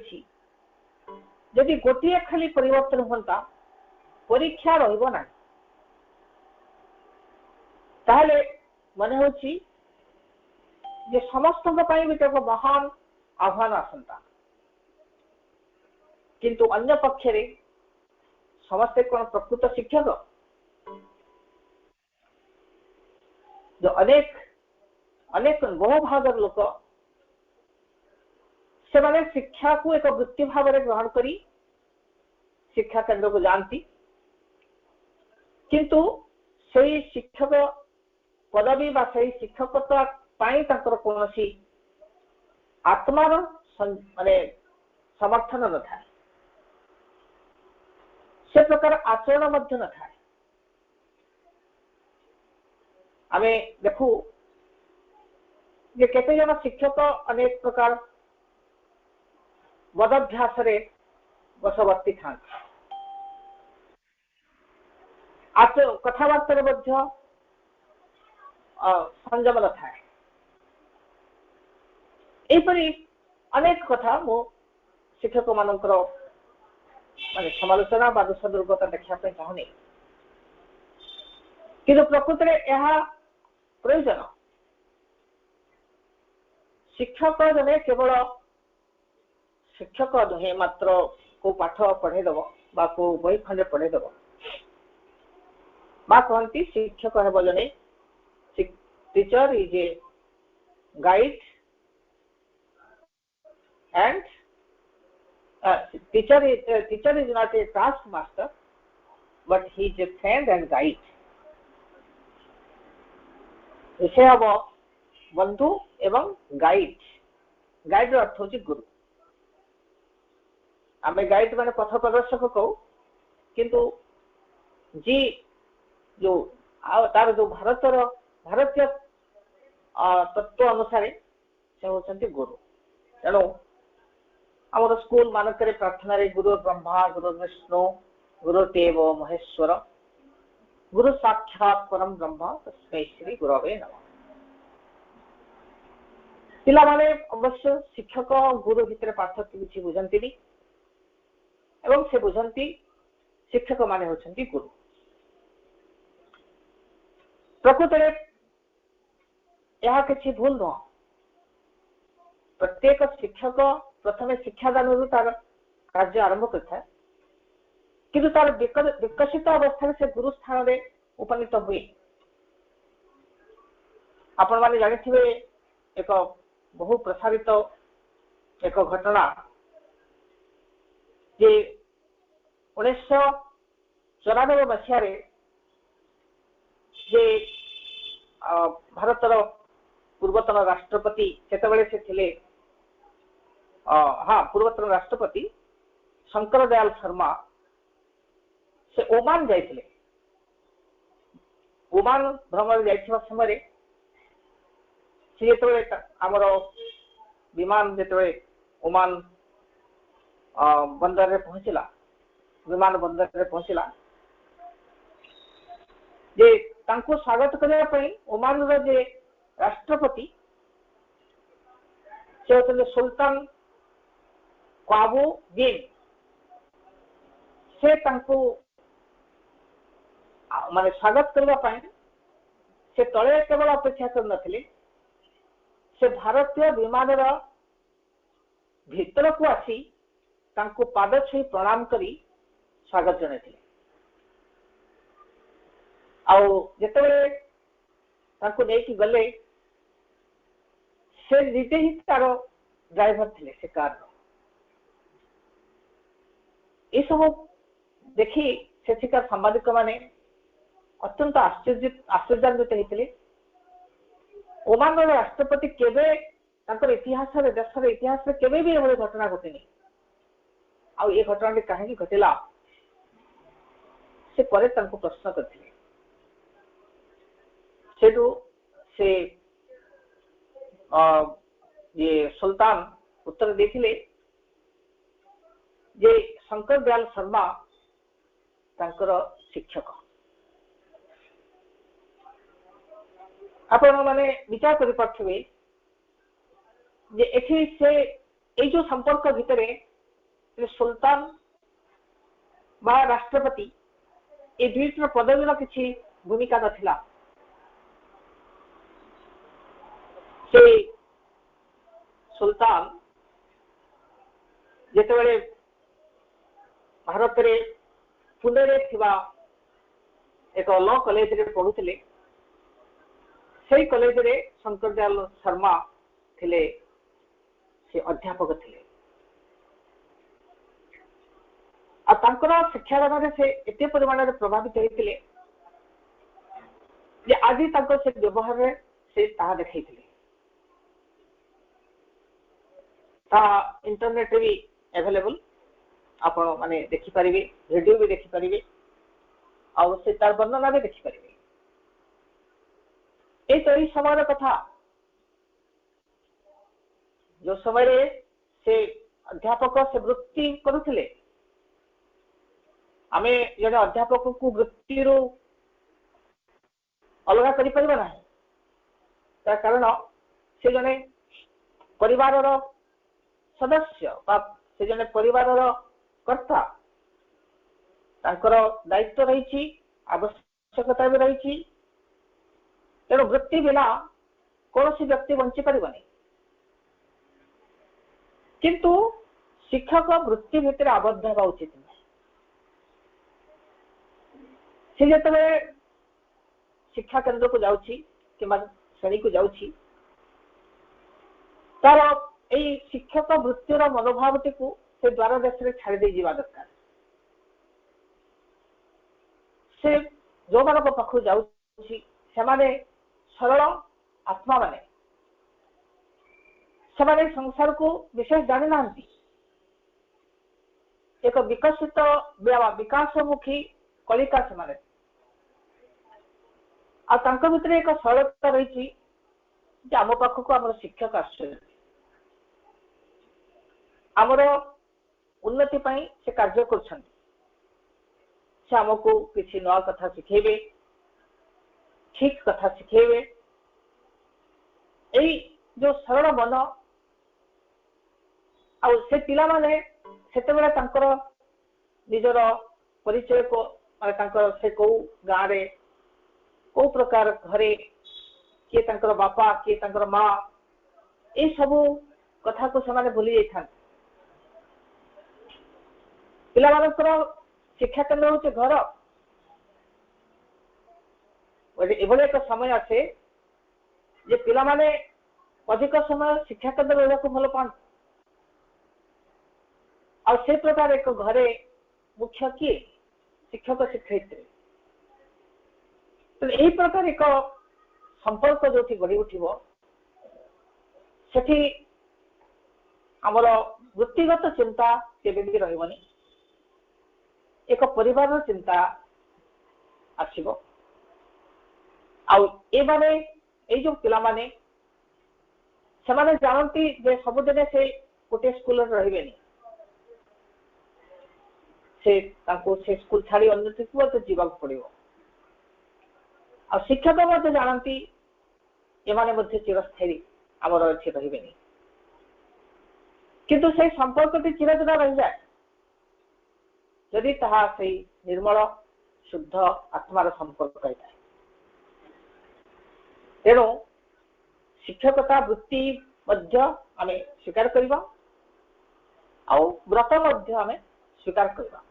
जदि गोटे खाली परिवर्तन होता परीक्षा रहिबो ना ताहले मने होची जे समस्त भी महान आह्वान आसंता किंतु अन्य पक्षरे समस्ते कौन प्रकृत शिक्षक जो अनेक अनेक बहु भाग लोक से माने शिक्षा को एक वृत्ति भाव में ग्रहण करी शिक्षा केंद्र को जानती किंतु से शिक्षक पदवी बा से शिक्षकता कौन आत्मार माने समर्थन न था से प्रकार आचरण मध्य न था। आमे देखू जे केते जन शिक्षक अनेक प्रकार बदभ्यास रे बसवर्ती था कथबार्ता मध्य संयम न था एपरी अनेक कथा मो शिक्षक मानकर माने समालोचना बा दोष दुर्गता देखा चाहूनी कि प्रकृत में यह प्रयोजन शिक्षक जने केवल शिक्षक नुहे मात्र को पाठ पढ़ेदेव बा को बही खंडे पढ़ेदेव बा कहती शिक्षक है जने teacher is a guide and teacher is not a taskmaster but he is a friend and guide. विषय हम बंधु एवं गाइड अर्थ हूँ गुरु आम गाइड माने पथ प्रदर्शक कहू किंतु जी जो तार जो भारतीय तत्व अनुसार से होती गुरु तेणु आम स्कूल मानक प्रार्थना गुरु ब्रह्मा गुरु विष्णु गुरुदेव महेश्वर गुरु साक्षात परम ब्रह्म तस्मै श्री गुरवे नमः। ପିଲାମାନେ ଅବଶ୍ୟ ଶିକ୍ଷକ ଗୁରୁ ଭିତରେ ପାର୍ଥକ୍ୟ କିଛି ବୁଝନ୍ତିନି ଏବଂ ସେ ବୁଝନ୍ତି ଶିକ୍ଷକ ମାନେ ହେଉଛନ୍ତି ଗୁରୁ। ପ୍ରକୃତରେ ଏହା କିଛି ଭୁଲ ନୁହଁ। ପ୍ରତ୍ୟେକ ଶିକ୍ଷକ ପ୍ରଥମେ ଶିକ୍ଷାଦାନରୁ ତାର କାର୍ଯ୍ୟ ଆରମ୍ଭ କରିଥାଏ, କିନ୍ତୁ ତାର ବିକଶିତ ଅବସ୍ଥାରେ ସେ ଗୁରୁ ସ୍ଥାନରେ ଉପନୀତ ହୁଏ। ଆପଣ ମାନେ ଜାଣିଥିବେ ଏକ ବହୁ ପ୍ରସାରିତ ଏକ ଘଟଣା ଯେ 1994 ମସିହାରେ ଯେ ଭାରତର ପୂର୍ବତନ ରାଷ୍ଟ୍ରପତି ସେତେବେଳେ ସେ ଥିଲେ ପୂର୍ବତନ ରାଷ୍ଟ୍ରପତି ଶଙ୍କର ଦୟାଲ ଶର୍ମା ସେ ଓମାନ ଯାଇଥିଲେ। ଓମାନ ଭ୍ରମଣରେ ଯାଇଥିବା ସମୟରେ ସେ ଯେତେବେଳେ ଆମର ବିମାନ ଯେତେବେଳେ ଓମାନ ବନ୍ଦରରେ ପହଞ୍ଚିଲା, ବିମାନ ବନ୍ଦରରେ ପହଞ୍ଚିଲା ଯେ ତାଙ୍କୁ ସ୍ୱାଗତ କରିବା ପାଇଁ ଓମାନର ଯେ ରାଷ୍ଟ୍ରପତି ସେ ହେଉଛନ୍ତି ସୁଲତାନ କ୍ୱାବୁଦ୍ଦିନ। ସେ ତାଙ୍କୁ ମାନେ ସ୍ୱାଗତ କରିବା ପାଇଁ ସେ ତଳେ କେବଳ ଅପେକ୍ଷା କରିନଥିଲେ, ସେ ଭାରତୀୟ ବିମାନର ଭିତରକୁ ଆସି ତାଙ୍କୁ ପାଦ ଛୁଇଁ ପ୍ରଣାମ କରି ସ୍ୱାଗତ ଜଣାଇଥିଲେ। ଆଉ ଯେତେବେଳେ ତାଙ୍କୁ ନେଇକି ଗଲେ ସେ ନିଜେ ହିଁ ତାର ଡ୍ରାଇଭର ଥିଲେ ସେ କାରର। ଏସବୁ ଦେଖି ସେଠିକାର ସାମ୍ବାଦିକ ମାନେ ଅତ୍ୟନ୍ତ ଆଶ୍ଚର୍ଯ୍ୟାନ୍ୱିତ ହେଇଥିଲେ। ଓମାନର ରାଷ୍ଟ୍ରପତି କେବେ ତାଙ୍କର ଇତିହାସରେ ଦେଶର ଇତିହାସରେ କେବେ ବି ଏଭଳି ଘଟଣା ଘଟିନି। ଆଉ ଏ ଘଟଣାଟି କାହିଁକି ଘଟିଲା ସେ ପରେ ତାଙ୍କୁ ପ୍ରଶ୍ନ କରିଥିଲେ। ସେଠୁ ସେ ସୁଲତାନ ଉତ୍ତର ଦେଇଥିଲେ ଯେ ଶଙ୍କର ଦୟାଲ ଶର୍ମା ତାଙ୍କର ଶିକ୍ଷକ। ଆପଣ ମାନେ ବିଚାର କରିପାରୁଥିବେ ଯେ ଏଠି ସେ ଏଇ ଯୋଉ ସମ୍ପର୍କ ଭିତରେ ସୁଲତାନ ବା ରାଷ୍ଟ୍ରପତି ଏ ଦୁଇଟିର ପଦବୀର କିଛି ଭୂମିକା ନଥିଲା। ସେ ସୁଲତାନ ଯେତେବେଳେ ଭାରତରେ ପୁନେରେ ଥିବା ଏକ ଲ କଲେଜରେ ପଢୁଥିଲେ, ସେଇ କଲେଜରେ ଶଙ୍କର ଦୟାଲ ଶର୍ମା ଥିଲେ ସେ ଅଧ୍ୟାପକ ଥିଲେ। ଆଉ ତାଙ୍କର ଶିକ୍ଷାଦାନରେ ସେ ଏତେ ପରିମାଣରେ ପ୍ରଭାବିତ ହେଇଥିଲେ ଯେ ଆଜି ତାଙ୍କ ସେ ବ୍ୟବହାରରେ ସେ ତାହା ଦେଖେଇଥିଲେ। ତାହା ଇଣ୍ଟରନେଟରେ ବି ଆଭେଲେବଲ, ଆପଣ ମାନେ ଦେଖିପାରିବେ, ଭିଡିଓ ବି ଦେଖିପାରିବେ, ଆଉ ସେ ତାର ବର୍ଣ୍ଣନା ବି ଦେଖିପାରିବେ। ଏଇ ତ ଏଇ ସମୟର କଥା ଯୋଉ ସମୟରେ ସେ ଅଧ୍ୟାପକ ସେ ବୃତ୍ତି କରୁଥିଲେ। ଆମେ ଜଣେ ଅଧ୍ୟାପକକୁ ବୃତ୍ତିରୁ ଅଲଗା କରିପାରିବା ନାହିଁ, ତା କାରଣ ସେ ଜଣେ ପରିବାରର ସଦସ୍ୟ ବା ସେ ଜଣେ ପରିବାରର କର୍ତ୍ତା। ତାଙ୍କର ଦାୟିତ୍ୱ ରହିଛି, ଆବଶ୍ୟକତା ବି ରହିଛି। ତେଣୁ ବୃତ୍ତି ବିନା କୌଣସି ବ୍ୟକ୍ତି ବଞ୍ଚି ପାରିବନି। କିନ୍ତୁ ଶିକ୍ଷକ ବୃତ୍ତି ଭିତରେ ଆବଦ୍ଧ ହେବା ଉଚିତ ନୁହେଁ। ସେ ଯେତେବେଳେ ଶିକ୍ଷା କେନ୍ଦ୍ରକୁ ଯାଉଛି କିମ୍ବା ଶ୍ରେଣୀକୁ ଯାଉଛି, ତାର ଏଇ ଶିକ୍ଷକ ବୃତ୍ତିର ମନୋଭାବଟିକୁ ସେ ଦ୍ୱାର ଦେଶରେ ଛାଡ଼ି ଦେଇ ଯିବା ଦରକାର। ସେ ଯୋଉମାନଙ୍କ ପାଖକୁ ଯାଉଛି ସେମାନେ ସରଳ ଆତ୍ମା ମାନେ, ସେମାନେ ସଂସାରକୁ ବିଶେଷ ଜାଣିନାହାନ୍ତି। ଏକ ବିକଶିତ ବିକାଶମୁଖୀ କଳିକା ସେମାନେ। ଆଉ ତାଙ୍କ ଭିତରେ ଏକ ସରଳତା ରହିଛି ଯେ ଆମ ପାଖକୁ ଆମର ଶିକ୍ଷକ ଆସୁଛନ୍ତି, ଆମର ଉନ୍ନତି ପାଇଁ ସେ କାର୍ଯ୍ୟ କରୁଛନ୍ତି। ସେ ଆମକୁ କିଛି ନୂଆ କଥା ଶିଖେଇବେ, ଠିକ କଥା ଶିଖେଇବେ। ଏଇ जो सरल मन आउ से पिला माने सेतेबेले तांकर निजर परिचय को माने तांकर से को गाँ रे को प्रकार घरे किए तांकर बापा किए तांकर माँ ए सबू कथा को समाने भूली जाइथान। पिला मानकर शिक्षा केंद्र होचे घर। एभली एक समय आसे जे पिला माने अधिक समय शिक्षा केंद्र रहबा को भल पान आ से प्रकार एक घरे मुख्य किए शिक्षक शिक्षयित्री तो यही प्रकार एक संपर्क जो गढ़ी उठिबो सेठी आमर वृत्तिगत चिंता केबे भी रहबनी एक परिवार चिंता आसीबो आउ ए माने ए जो पिला माने समाने जानती जे सबुदिने से गोटे स्कूल रहिबेनी से ताको से स्कूल छाड़ी अन्य तो जीवाक पड़िबो आ शिक्षक मध्य जानती एमाने मध्य चिरस्थायी आमर अच्छे रहिबेनी किंतु से संपर्क चिरदिन रही जाए यदि ताहा से निर्मल शुद्ध आत्मार संपर्क करें। तेणु शिक्षकता वृत्ति मध्य आमे स्वीकार करिबा आउ व्रत मध्य आमे स्वीकार करिबा।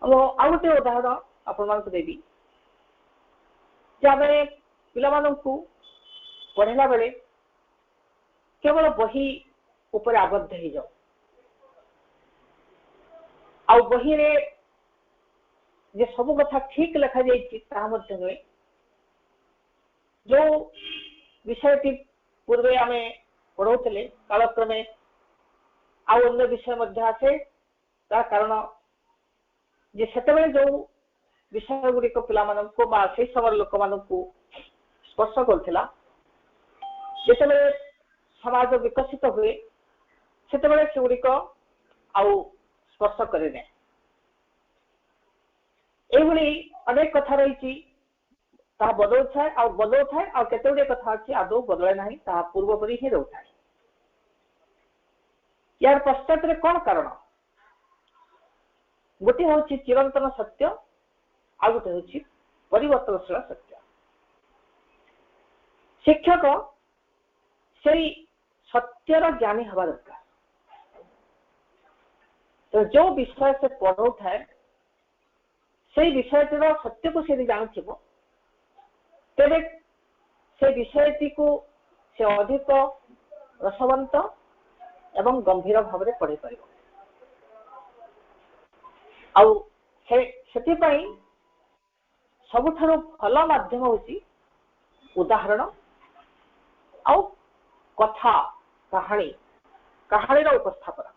आउ गोटे उदाहरण आपण मानक देबी जे आमे पिला मानकू पढ़ेला बेले केवल बही ऊपर आबद्ध हो जाओ आ बही रे जे सब कथा ठीक लिखा जाइछि ता मध्य नुहे जो विषयटी पूर्वे आमे पढ़ौतले कालक्रमे आउ अन्य विषय मध्य आसे ता कारण जे सेतेबेले जो विषय गुड़िक पिला मानकू बा से समय लोक मानकू स्पर्श करथिला जेतेबेले समाज विकसित हुए सेतेबेले से गुड़िक आउ स्पर्श करे नै एभली अनेक कथा रही ता बदल थाए आ बदल थाए आ केते गुडे कथा अछि आदौ बदले नाही ता पूर्व परि ही रहउथाय। यार पश्चात रे कोन कारण गोटे होछि चिरंतन सत्य आ गोटे होछि परिवर्तनशील सत्य। शिक्षक सेई सत्यर ज्ञानी हवा दरकार तो जो विषय से पढ़ौ थाए से विषयटीर सत्य को से जानुथिबो तेरे से विषयटी को से अधिक रसवंत एवं गंभीर भाव में पढ़ी पार सबुठारु भल माध्यम होची उदाहरण आउ कथा कहानी कहानी उपस्थापना।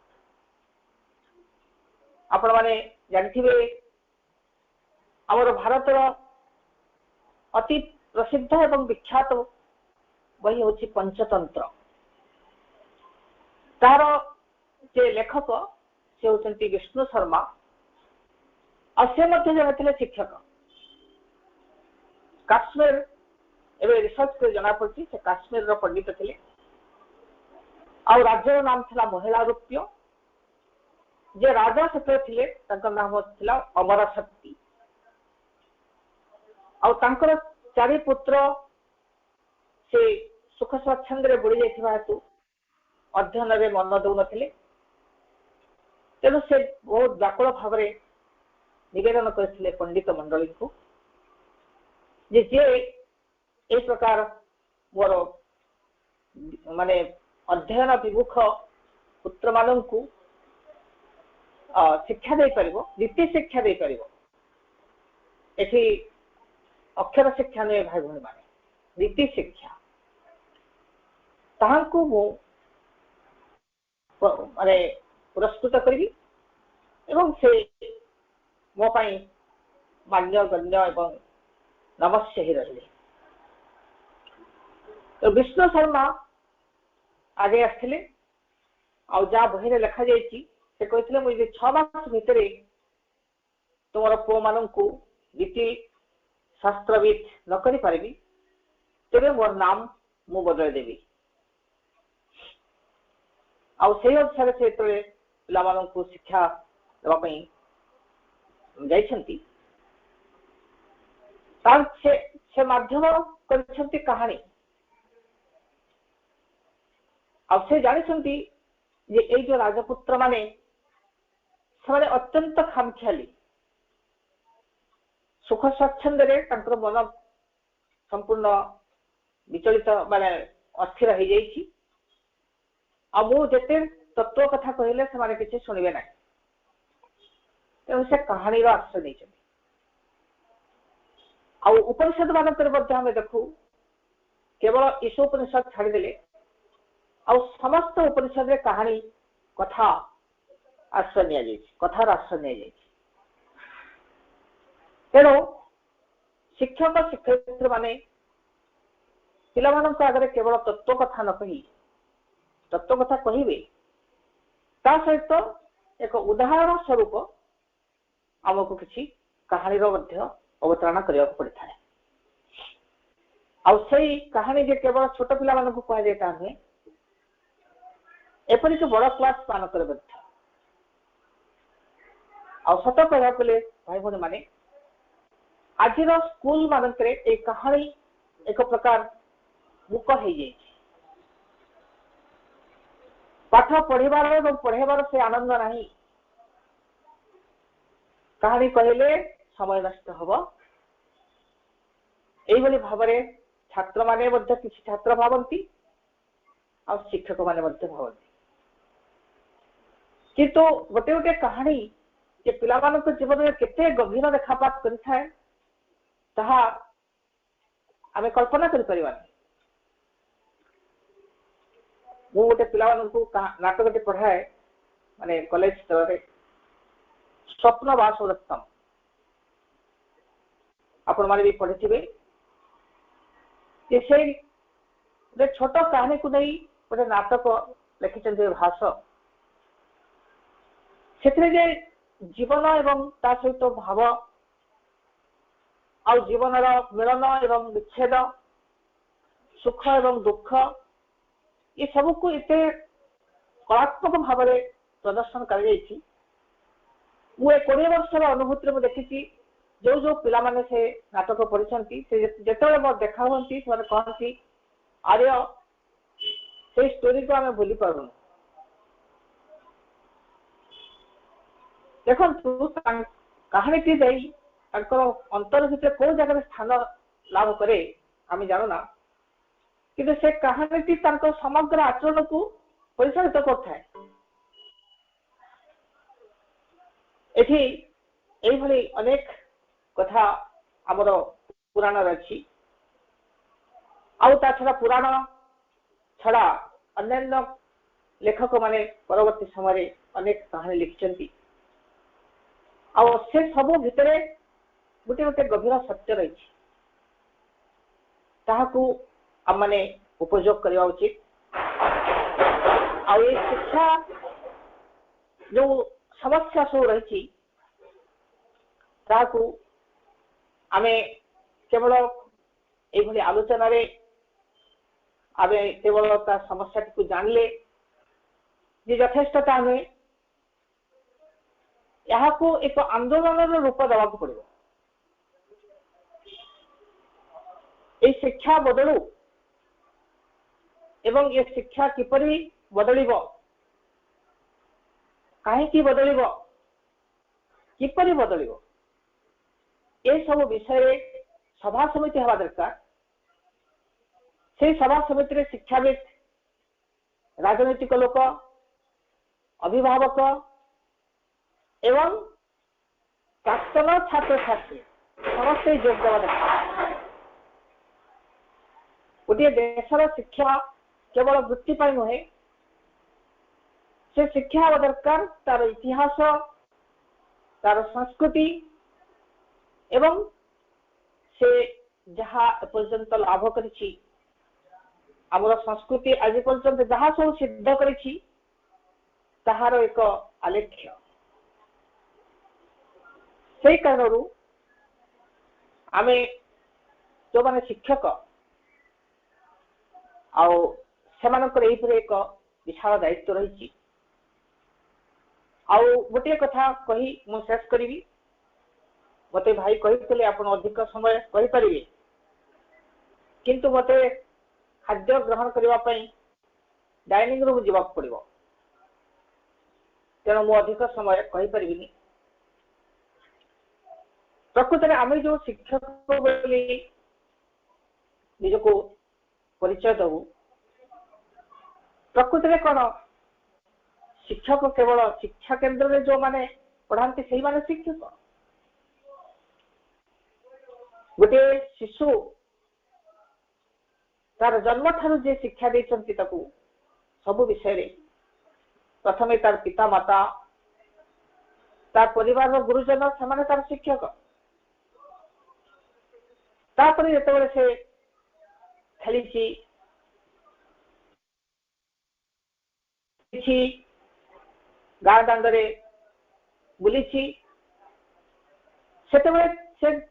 आपण माने जानिथिबे आमर भारतर अति प्रसिद्ध एवं विख्यात बही होची पंचतंत्र तार जे लेखक से होचंती विष्णु शर्मा आ से मध्य जने शिक्षक काश्मीर एवं रिसर्च कर जना पड़ी से काश्मीर रो पंडित थे आउ राज्य नाम थिला महिला रूप्य जे राजा सेते थिले तांकर नाम थिला अमर शक्ति आउ तांकर चारि पुत्र से सुख स्वच्छंद बुड़ी जाइथिबा हेतु अध्ययन रे मन दउ नथिले तेणु से बहुत व्याकुल भाव में निवेदन करथिले पंडित मंडली को जे ए प्रकार मोर माने अध्ययन विमुख पुत्र माननकु शिक्षा दे परिबो नीति शिक्षा दे परिबो एठी अक्षर शिक्षा ने भाई भूमि माने नीति शिक्षा ताहांकु मो माने पुरस्कृत करी एवं से मो पाई मान्य गण्य एवं नमस्य ही रही। तो विष्णु शर्मा आगे आसथिले आ जा बही रे लिखा जाइछि से कहिथिले मु 6 मास भितरे तोमर पो माननकु नीति शास्त्रविद न करि पारिबी तेरे मोर नाम ମୁଁ ବଦଳେଇ ଦେବି। ଆଉ ସେଇ ଅନୁସାରେ ସେ ଯେତେବେଳେ ପିଲାମାନଙ୍କୁ ଶିକ୍ଷା ଦେବା ପାଇଁ ଯାଇଛନ୍ତି ତାର ସେ ମାଧ୍ୟମ କରିଛନ୍ତି କାହାଣୀ। ଆଉ ସେ ଜାଣିଛନ୍ତି ଯେ ଏଇ ଯୋଉ ରାଜପୁତ୍ର ମାନେ ସେମାନେ ଅତ୍ୟନ୍ତ ଖାମଖିଆଲି, ସୁଖ ସ୍ୱାଚ୍ଛନ୍ଦ୍ୟରେ ତାଙ୍କର ମନ ସମ୍ପୂର୍ଣ୍ଣ ବିଚଳିତ ମାନେ ଅସ୍ଥିର ହେଇଯାଇଛି। ଆଉ ମୁଁ ଯେତେ ତତ୍ତ୍ୱ କଥା କହିଲେ ସେମାନେ କିଛି ଶୁଣିବେ ନାହିଁ। ତେଣୁ ସେ କାହାଣୀର ଆଶ୍ରୟ ନେଇଛନ୍ତି। ଆଉ ଉପନିଷଦ ମାନଙ୍କରେ ମଧ୍ୟ ଆମେ ଦେଖୁ କେବଳ ଈଶ ଉପନିଷଦ ଛାଡ଼ିଦେଲେ ଆଉ ସମସ୍ତ ଉପନିଷଦରେ କାହାଣୀ କଥା ଆଶ୍ରୟ ନିଆଯାଇଛି, କଥାର ଆଶ୍ରୟ ନିଆଯାଇଛି। ତେଣୁ ଶିକ୍ଷକ ଶିକ୍ଷୟିତ୍ରୀ ମାନେ ପିଲାମାନଙ୍କ ଆଗରେ କେବଳ ତତ୍ତ୍ୱ କଥା ନ କହି ତତ୍ତ୍ୱ କଥା କହିବେ, ତା ସହିତ ଏକ ଉଦାହରଣ ସ୍ୱରୂପ ଆମକୁ କିଛି କାହାଣୀର ମଧ୍ୟ ଅବତାରଣା କରିବାକୁ ପଡିଥାଏ। ଆଉ ସେଇ କାହାଣୀ ଯେ କେବଳ ଛୋଟ ପିଲାମାନଙ୍କୁ କୁହାଯାଏ ତା ନୁହେଁ, ଏପରିକି ବଡ କ୍ଲାସ ମାନଙ୍କରେ ମଧ୍ୟ। ଆଉ ସତ କହିବାକୁ ଗଲେ ଭାଇ ଭଉଣୀ ମାନେ, ଆଜିର ସ୍କୁଲ ମାନଙ୍କରେ ଏଇ କାହାଣୀ ଏକ ପ୍ରକାର ମୁକ ହେଇଯାଇଛି। ପାଠ ପଢିବାର ଏବଂ ପଢେଇବାର ସେ ଆନନ୍ଦ ନାହିଁ। କାହାଣୀ କହିଲେ ସମୟ ନଷ୍ଟ ହବ, এইଭଳି ଭାବରେ ଛାତ୍ରମାନେ ମଧ୍ୟ କିଛି ଛାତ୍ର ଭାବନ୍ତି ଆଉ ଶିକ୍ଷକ ମାନେ ମଧ୍ୟ ଭାବନ୍ତି। କିନ୍ତୁ ଗୋଟେ ଗୋଟେ କାହାଣୀ ଯେ ପିଲାମାନଙ୍କ ଜୀବନରେ କେତେ ଗଭୀର ରେଖାପାତ କରିଥାଏ ତାହା ଆମେ କଳ୍ପନା କରିପାରିବାନି। ମୁଁ ଗୋଟେ ପିଲାମାନଙ୍କୁ ନାଟକଟି ପଢାଏ, ମାନେ କଲେଜ ସ୍ତରରେ, ସ୍ୱପ୍ନ ବାସବଦତ୍ତମ। ଆପଣମାନେ ବି ପଢିଥିବେ ଯେ ସେଇ ଗୋଟେ ଛୋଟ କାହାଣୀକୁ ନେଇ ଗୋଟେ ନାଟକ ଲେଖିଛନ୍ତି ଭାଷ। ସେଥିରେ ଯେ ଜୀବନ ଏବଂ ତା ସହିତ ଭାବ ଆଉ ଜୀବନର ମିଳନ ଏବଂ ବିଚ୍ଛେଦ, ସୁଖ ଏବଂ ଦୁଃଖ, ଏ ସବୁକୁ ଏତେ କଳାତ୍ମକ ଭାବରେ ପ୍ରଦର୍ଶନ କରାଯାଇଛି। ମୁଁ ଏ 20 ବର୍ଷର ଅନୁଭୂତିରେ ମୁଁ ଦେଖିଛି ଯୋଉ ଯୋଉ ପିଲାମାନେ ସେ ନାଟକ ପଢିଛନ୍ତି, ସେ ଯେତେବେଳେ ମୋର ଦେଖା ହୁଅନ୍ତି ସେମାନେ କହନ୍ତି, ଆରେ ସେଇ ଷ୍ଟୋରିକୁ ଆମେ ଭୁଲି ପାରୁନୁ। ଦେଖନ୍ତୁ କାହାଣୀଟି ଯାଇ ତାଙ୍କର ଅନ୍ତର ଭିତରେ କୋଉ ଜାଗାରେ ସ୍ଥାନ ଲାଭ କରେ ଆମେ ଜାଣୁନା, କିନ୍ତୁ ସେ କାହାଣୀଟି ତାଙ୍କ ସମଗ୍ର ଆଚରଣକୁ ପରିଚାଳିତ କରିଥାଏ। ଏଠି এইଭଳି ଅନେକ କଥା ଆମର ପୁରାଣରେ ଅଛି। ଆଉ ତା ଛଡା ପୁରାଣ ଛଡା ଅନ୍ୟାନ୍ୟ ଲେଖକ ମାନେ ପରବର୍ତ୍ତୀ ସମୟରେ ଅନେକ କାହାଣୀ ଲିଖିଛନ୍ତି। ଆଉ ସେ ସବୁ ଭିତରେ ଗୋଟେ ଗୋଟେ ଗଭୀର ସତ୍ୟ ରହିଛି, ତାହାକୁ ଆମମାନେ ଉପଯୋଗ କରିବା ଉଚିତ। ଆଉ এই ଶିକ୍ଷା ଯୋଉ ସମସ୍ୟା ସବୁ ରହିଛି ତାହାକୁ ଆମେ କେବଳ এইଭଳି ଆଲୋଚନାରେ ଆମେ କେବଳ ତା ସମସ୍ୟାଟିକୁ ଜାଣିଲେ ଯେ ଯଥେଷ୍ଟ ତା ନୁହେଁ, ଏହାକୁ ଏକ ଆନ୍ଦୋଳନର ରୂପ ଦେବାକୁ ପଡିବ। এই ଶିକ୍ଷା ବଦଳୁ ଏବଂ ଏ ଶିକ୍ଷା କିପରି ବଦଳିବ, କାହିଁକି ବଦଳିବ, କିପରି ବଦଳିବ, ଏସବୁ ବିଷୟରେ ସଭା ସମିତି ହେବା ଦରକାର। সেই ସଭା ସମିତିରେ ଶିକ୍ଷାବିତ, ରାଜନୈତିକ ଲୋକ, ଅଭିଭାବକ ଏବଂ ପ୍ରାକ୍ତନ ଛାତ୍ରଛାତ୍ରୀ ସମସ୍ତେ ଯୋଗ ଦେବା ଦରକାର। ଗୋଟିଏ ଦେଶର ଶିକ୍ଷା କେବଳ ବୃତ୍ତି ପାଇଁ ନୁହେଁ, ସେ ଶିକ୍ଷା ହେବା ଦରକାର ତାର ଇତିହାସ, ତାର ସଂସ୍କୃତି ଏବଂ ସେ ଯାହା ଏପର୍ଯ୍ୟନ୍ତ ଲାଭ କରିଛି, ଆମର ସଂସ୍କୃତି ଆଜି ପର୍ଯ୍ୟନ୍ତ ଯାହା ସବୁ ସିଦ୍ଧ କରିଛି ତାହାର ଏକ ଆଲେଖ୍ୟ। সেই କାରଣରୁ ଆମେ ଯୋଉମାନେ ଶିକ୍ଷକ एक विशाल दायित्व रही। गोटे कथा कही मु शेष करी। मते भाई कही आप अधिक समय कहींपारे किंतु मते खाद्य ग्रहण करने डाइनिंग रूम जावाक पड़ो, तेणु मु अधिक समय कहींपारि। प्रकृत में आम जो शिक्षक निजक परिचय दबू, प्रकृत में कौन शिक्षक केवल शिक्षा केंद्र में जो माने पढ़ाती से माने शिक्षक। गोटे शिशु तार जन्म ठारू जे शिक्षा देचंती ताकू सब विषय प्रथमे तार पिता माता तार परिवार गुरुजन से तार शिक्षक। तापर जिते से खेली गाँ दांडे बुली से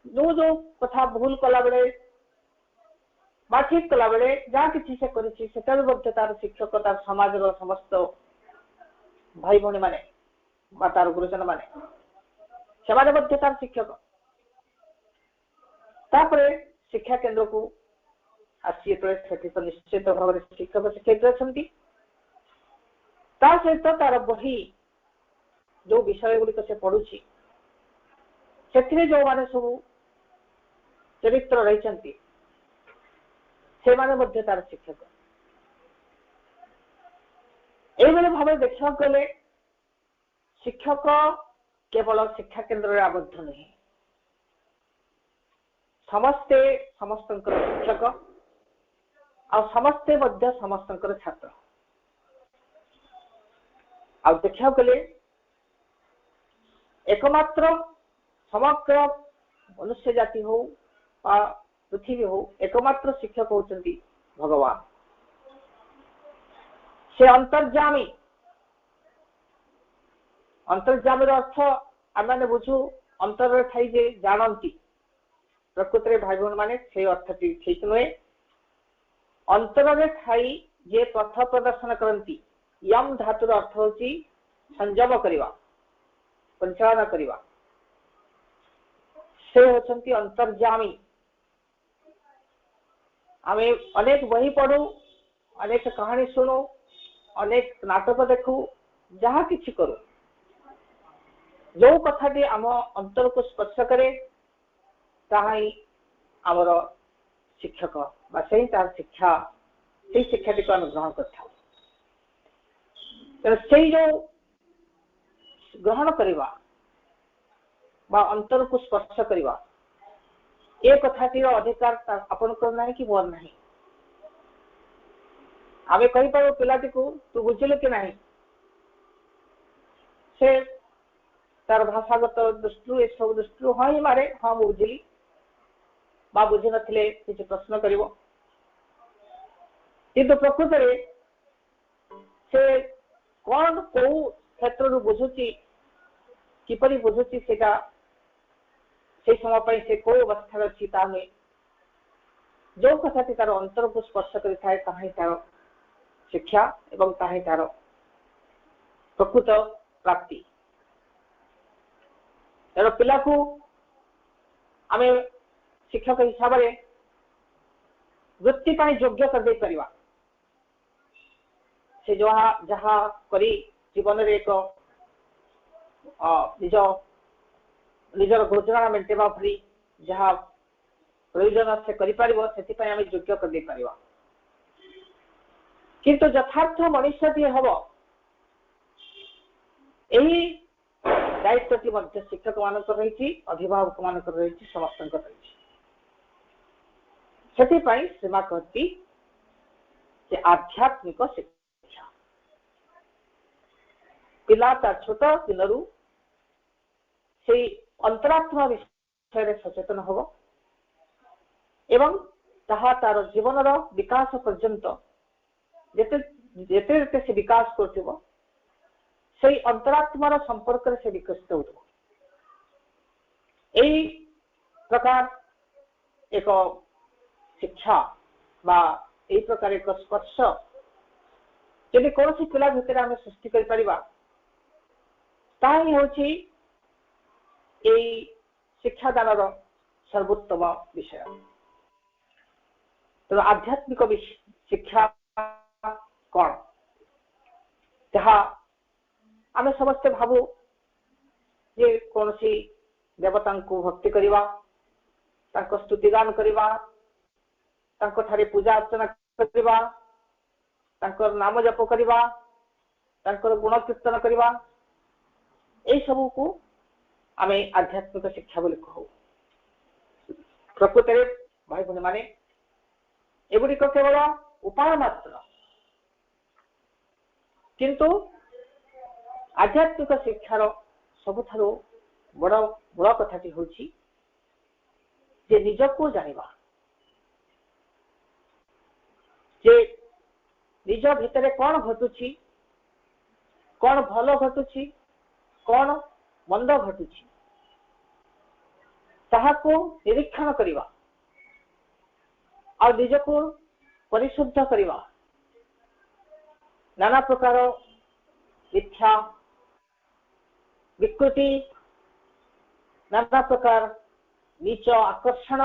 जो जो कथा भूल कला बेले बा ठीक कला बेले जहाँ किसी से करी तार शिक्षक तार समाज समस्त भाई भौणी माने तार गुरुजन माने से तार शिक्षक। तापरे शिक्षा केंद्र को आसी तो निश्चित भाव में शिक्षक शिक्षक अच्छा सहित तार बही जो विषय गुड़िक से पढ़ुची से जो माने सब चरित्र रही से माने तार शिक्षक। यही भाव देखा गले शिक्षक केवल शिक्षा केंद्र में आबद्ध नहीं, समस्ते समस्त शिक्षक आ समस्ते समस्त छात्र। आ देखा गले एकमात्र समग्र मनुष्य जाति हो पृथ्वी हो एकमात्र शिक्षक होचंती भगवान। से अंतर्जामी अंतर्जामी अर्थ आम बुझू अंतर थी जे जानती। प्रकृत में भाई भौणी माने से अर्थ ठीक नुहे। अंतर में थी जे पथ प्रदर्शन करती यम धातुर अर्थ होची संयम करवा परिचालना करवा। से होचंती अंतर्जामी। आम अनेक बही पढ़ू, अनेक कहानी शुणु, अनेक नाटक देखू, जहाँ किसी करू जो कथाटी आम अंतर को स्पर्श करे ताही आमर शिक्षक बा से तार शिक्षा से शिक्षाटी को आम ग्रहण कर जो ग्रहण करवा बा अंतर को स्पर्श करवा ए कथाटीर अधिकार आपन ना कि मोर ना। आम कही पार पिलाटी को तू बुझिलु कि नहीं, से तार भाषागत दृष्टि सब दृष्टि हाँ ही मारे हाँ बुझिली बा बुझी नथिले किसी प्रश्न करिवो। किंतु प्रकृत में से कौन को क्षेत्र बुझुची किपरि बुझुची सेटा से समय पर से कोई अवस्था अच्छी तामें जो कथाटी तार अंतर को स्पर्श करिथाए ताही तार शिक्षा एवं ताही तार प्रकृत प्राप्ति। तेणु पिला को आम शिक्षक हिसाब से वृत्ति पाई योग्य कर दे परिवा। से जहाँ करी जीवन रे एक निज निजर गुजराण मेंटेवा भली जहाँ प्रयोजन से करें आम योग्य कर दे परिवा। किंतु यथार्थ मनुष्यटी हम यही दायित्वटी मध्य शिक्षक मान रही अभिभावक मान रही समस्त रही। से सीमा कहती आध्यात्मिक शिक्षा पिला तार छोट दिनरू से अंतरात्मा विषय सचेतन हम एवं ताहा तार जीवन विकास पर्यंत जेते जेते से विकास कर अंतरात्मार संपर्क से विकसित हो प्रकार एक शिक्षा बा यही प्रकार एक स्पर्श जदि कौन सी पिला भितर आम सृष्टि कर शिक्षादान सर्वोत्तम विषय। तेणु आध्यात्मिक शिक्षा कौन जहाँ आम समस्ते भावु जे कौन सी देवता को भक्ति करवा स्तुतिगान करवा ठारे पूजा अर्चना करवा नाम जप करवा गुण कीर्तन करवा यही सब को आम आध्यात्मिक शिक्षा बोली कहू। प्रकृत में भाई भनी माने एगुड़िक केवल उपाय मात्र, किंतु आध्यात्मिक शिक्षार सबुठारु बड़ मूल कथाटी होछि जे निजको जानिबा, जे निज भितर कौन घटुछि, कौन भल घटुछि, कौन मंद घटुछि ताहाको निरीक्षण करिवा और निजको परिशुद्ध करिवा। नाना प्रकार इच्छा विकृति, नाना प्रकार नीच आकर्षण,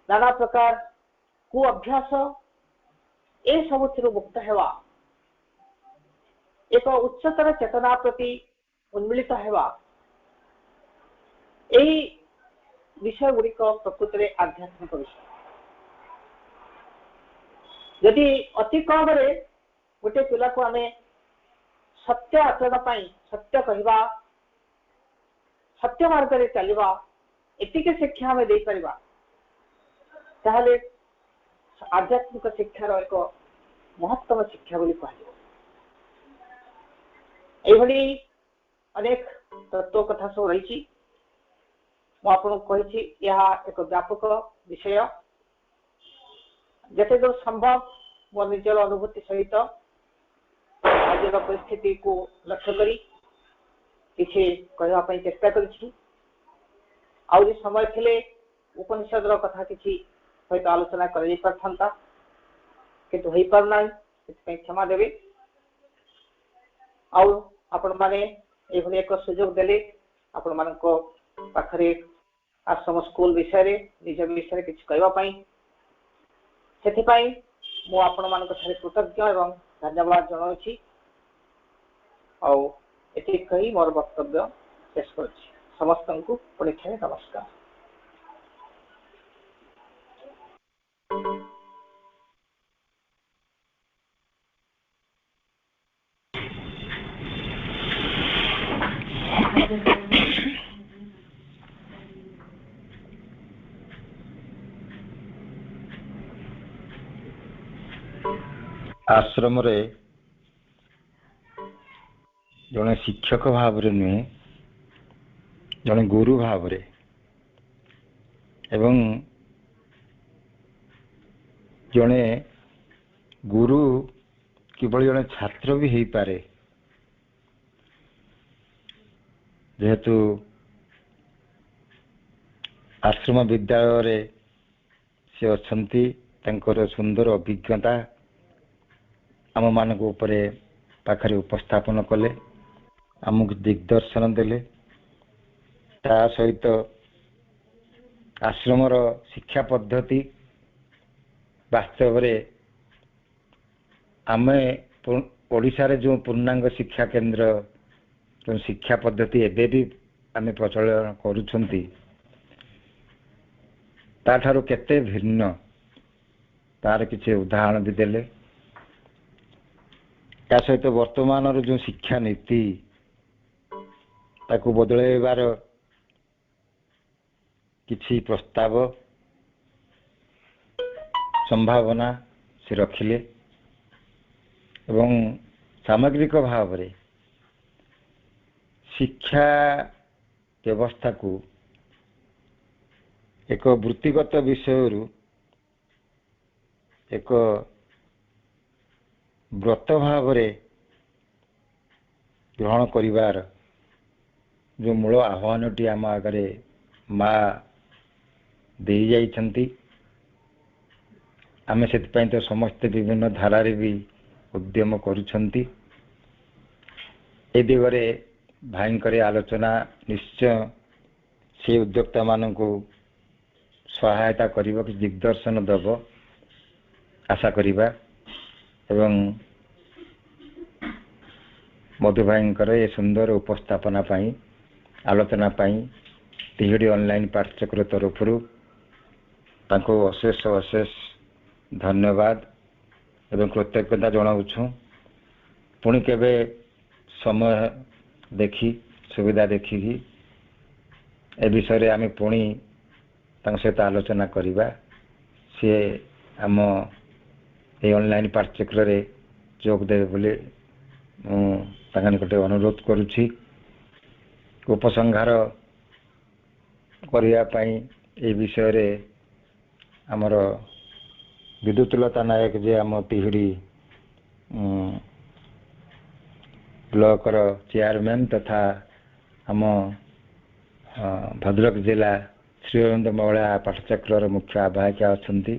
नाना प्रकार कु अभ्यास ए सबुथिरु मुक्त हेवा, एक उच्चतर चेतना प्रति उन्मिलित हेवा, यही विषय गुड़िक प्रकृत में आध्यात्मिक विषय। यदि अति कम गोटे पिला को आम सत्य आचरण पाई, सत्य कहवा, सत्य मार्ग में चलवा, एतिके शिक्षा आम दे परिबा, ताहले आध्यात्मिक शिक्षार एक महत्तम शिक्षा बोली कहलियो। एभली अनेक तत्व कथा सब रही मुझे यह एक व्यापक विषय। जते दूर संभव मो निजर अनुभूति सहित आज परिस्थिति को लक्ष्य करी किसी कहवाई चेष्टा करी। आउरी समय थिले उपनिषद कथा किसी सहित आलोचना कर पारथंता, किंतु हो पार ना, क्षमा देवे। आपण माने एभली एक सुजोग देले आपण मानको पाखरे आश्रम स्कूल विषय रे निज विषय किसी कहवाई, सेथिपाई मु आपण मानक ठारे कृतज्ञ एवं धन्यवाद जनाउछि। आउ एति कही मोर वक्तव्य शेष करछि। समस्तंकु पुणी थे नमस्कार। आश्रम रे जड़े शिक्षक भाव नुहे, जड़े गुरु भाव एवं जड़े गुरु किभली जड़े छात्र भी हो पारे, जेहेतु आश्रम विद्यालय से अच्छंती, तांकर सुंदर अभिज्ञता आम मान पाखरे उपस्थापन कले, आमको दिग्दर्शन देले। ता सहित आश्रमर शिक्षा पद्धति वास्तव रे आमे ओडिशा रे जो पूर्णांग शिक्षा केंद्र जो शिक्षा पद्धति एबे भी आमे प्रचलन करूछंती, ताठारो केते भिन्न तार किसी उदाहरण भी देले। या सहित वर्तमान जो शिक्षा नीति ताकू बदलैबार किछि प्रस्ताव संभावना से रखिले एवं सामग्रिक भाव रे शिक्षा व्यवस्था को एक वृत्तिगत विषय रु एक व्रत भाव रे ग्रहण करिवार जो मूल आह्वानटी आम आगे माँ दे जाइछंती, आमे सेतिपाई तो समस्त विभिन्न धारारे भी उद्यम करुछंती। ए दिगरे भाईंकरे आलोचना निश्चय से उद्योक्ता मानकु सहायता करिबा कि दिग्दर्शन दब आशा करिबा एवं मधु भाईंकर ए सुंदर उपस्थापना पाई आलोचना पाई तिहिडी ऑनलाइन पाठचक्र तरफरु ताको अशेष अशेष धन्यवाद एवं कृतज्ञता जनाऊँ। पुणी केबे समय देखी सुविधा देखिकी ए विषय आम पुणी सहित आलोचना करिबा। सी आम ये ऑनलाइन पाठचक्र रे जोग देवे बोले निकटे अनुरोध करुछि। उपसंहार करिया पई ए विषय रे हमर विद्युतलता नायक जे आम तिहिडी ब्लॉक रो चेयरमैन तथा आम भद्रक जिला श्री अरविंद महिला पाठचक्र मुख्य आवाहिका अच्छी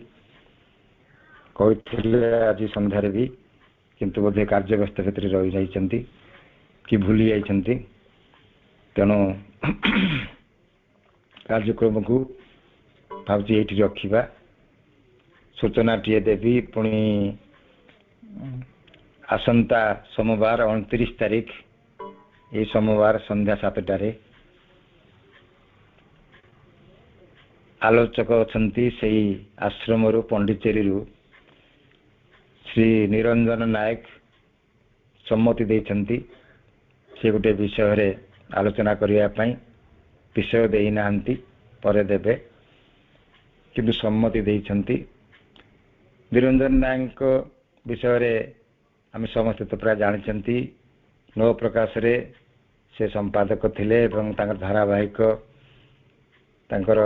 कहते आज संध्यारे भी किंतु बोधे कार्य व्यस्त क्षेत्र रही जाइछंती कि भूली जाइछंती। तेणु कार्यक्रम को भावुँ ये रखा सूचना टीए देवी। पुणी आसंता सोमवार 29 तारीख ये सोमवार संध्या 7टारे आलोचक अच्छी से आश्रम पंडिचेरी श्री निरंजन नायक सम्मति देइछंती। से गोटे विषय रे आलोचना करने विषय देना पर देवे किंतु सम्मति देइछंती। निरंजन नायक विषय रे आम समस्त तो प्राय जानी नव प्रकाश रे से संपादक थिले एवं तांकर धारावाहिक तांकर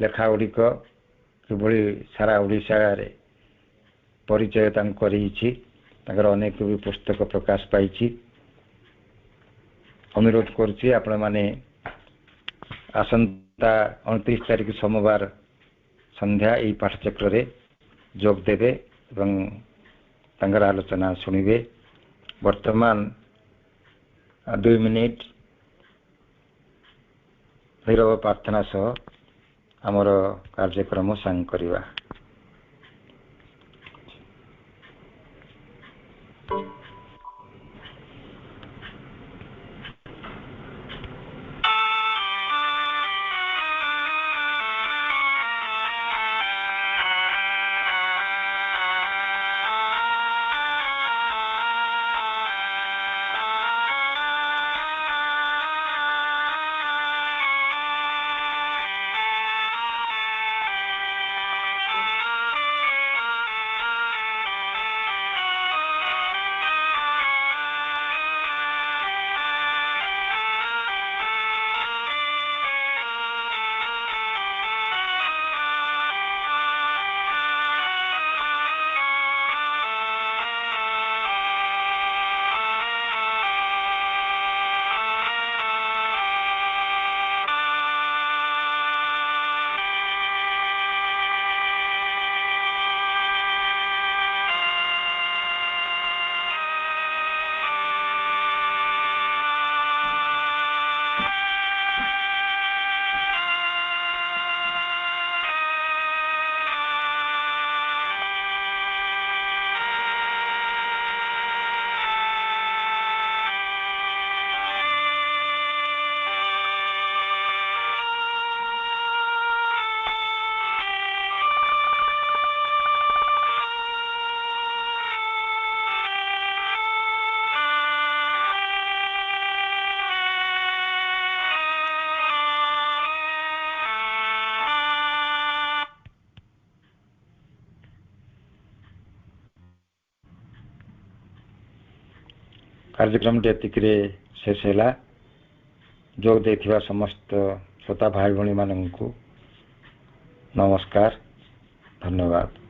लेखा गुड़िक किभली सारा ओडिशा रे परिचय करिछि। तांकर अनेक भी पुस्तक प्रकाश पाई। अनुरोध करुछि आपण माने आसंता 29 तारीख सोमवार संध्या यही पाठचक्र रे जोग देवे एवं तांकर आलोचना सुनिबे। वर्तमान 2 मिनिट भैरव प्रार्थना सह आमर कार्यक्रम सांग करिवा। कार्यक्रम एतिकरे शेष है। जोग देथिबा समस्त श्रोता भाई भणी माननकु नमस्कार, धन्यवाद।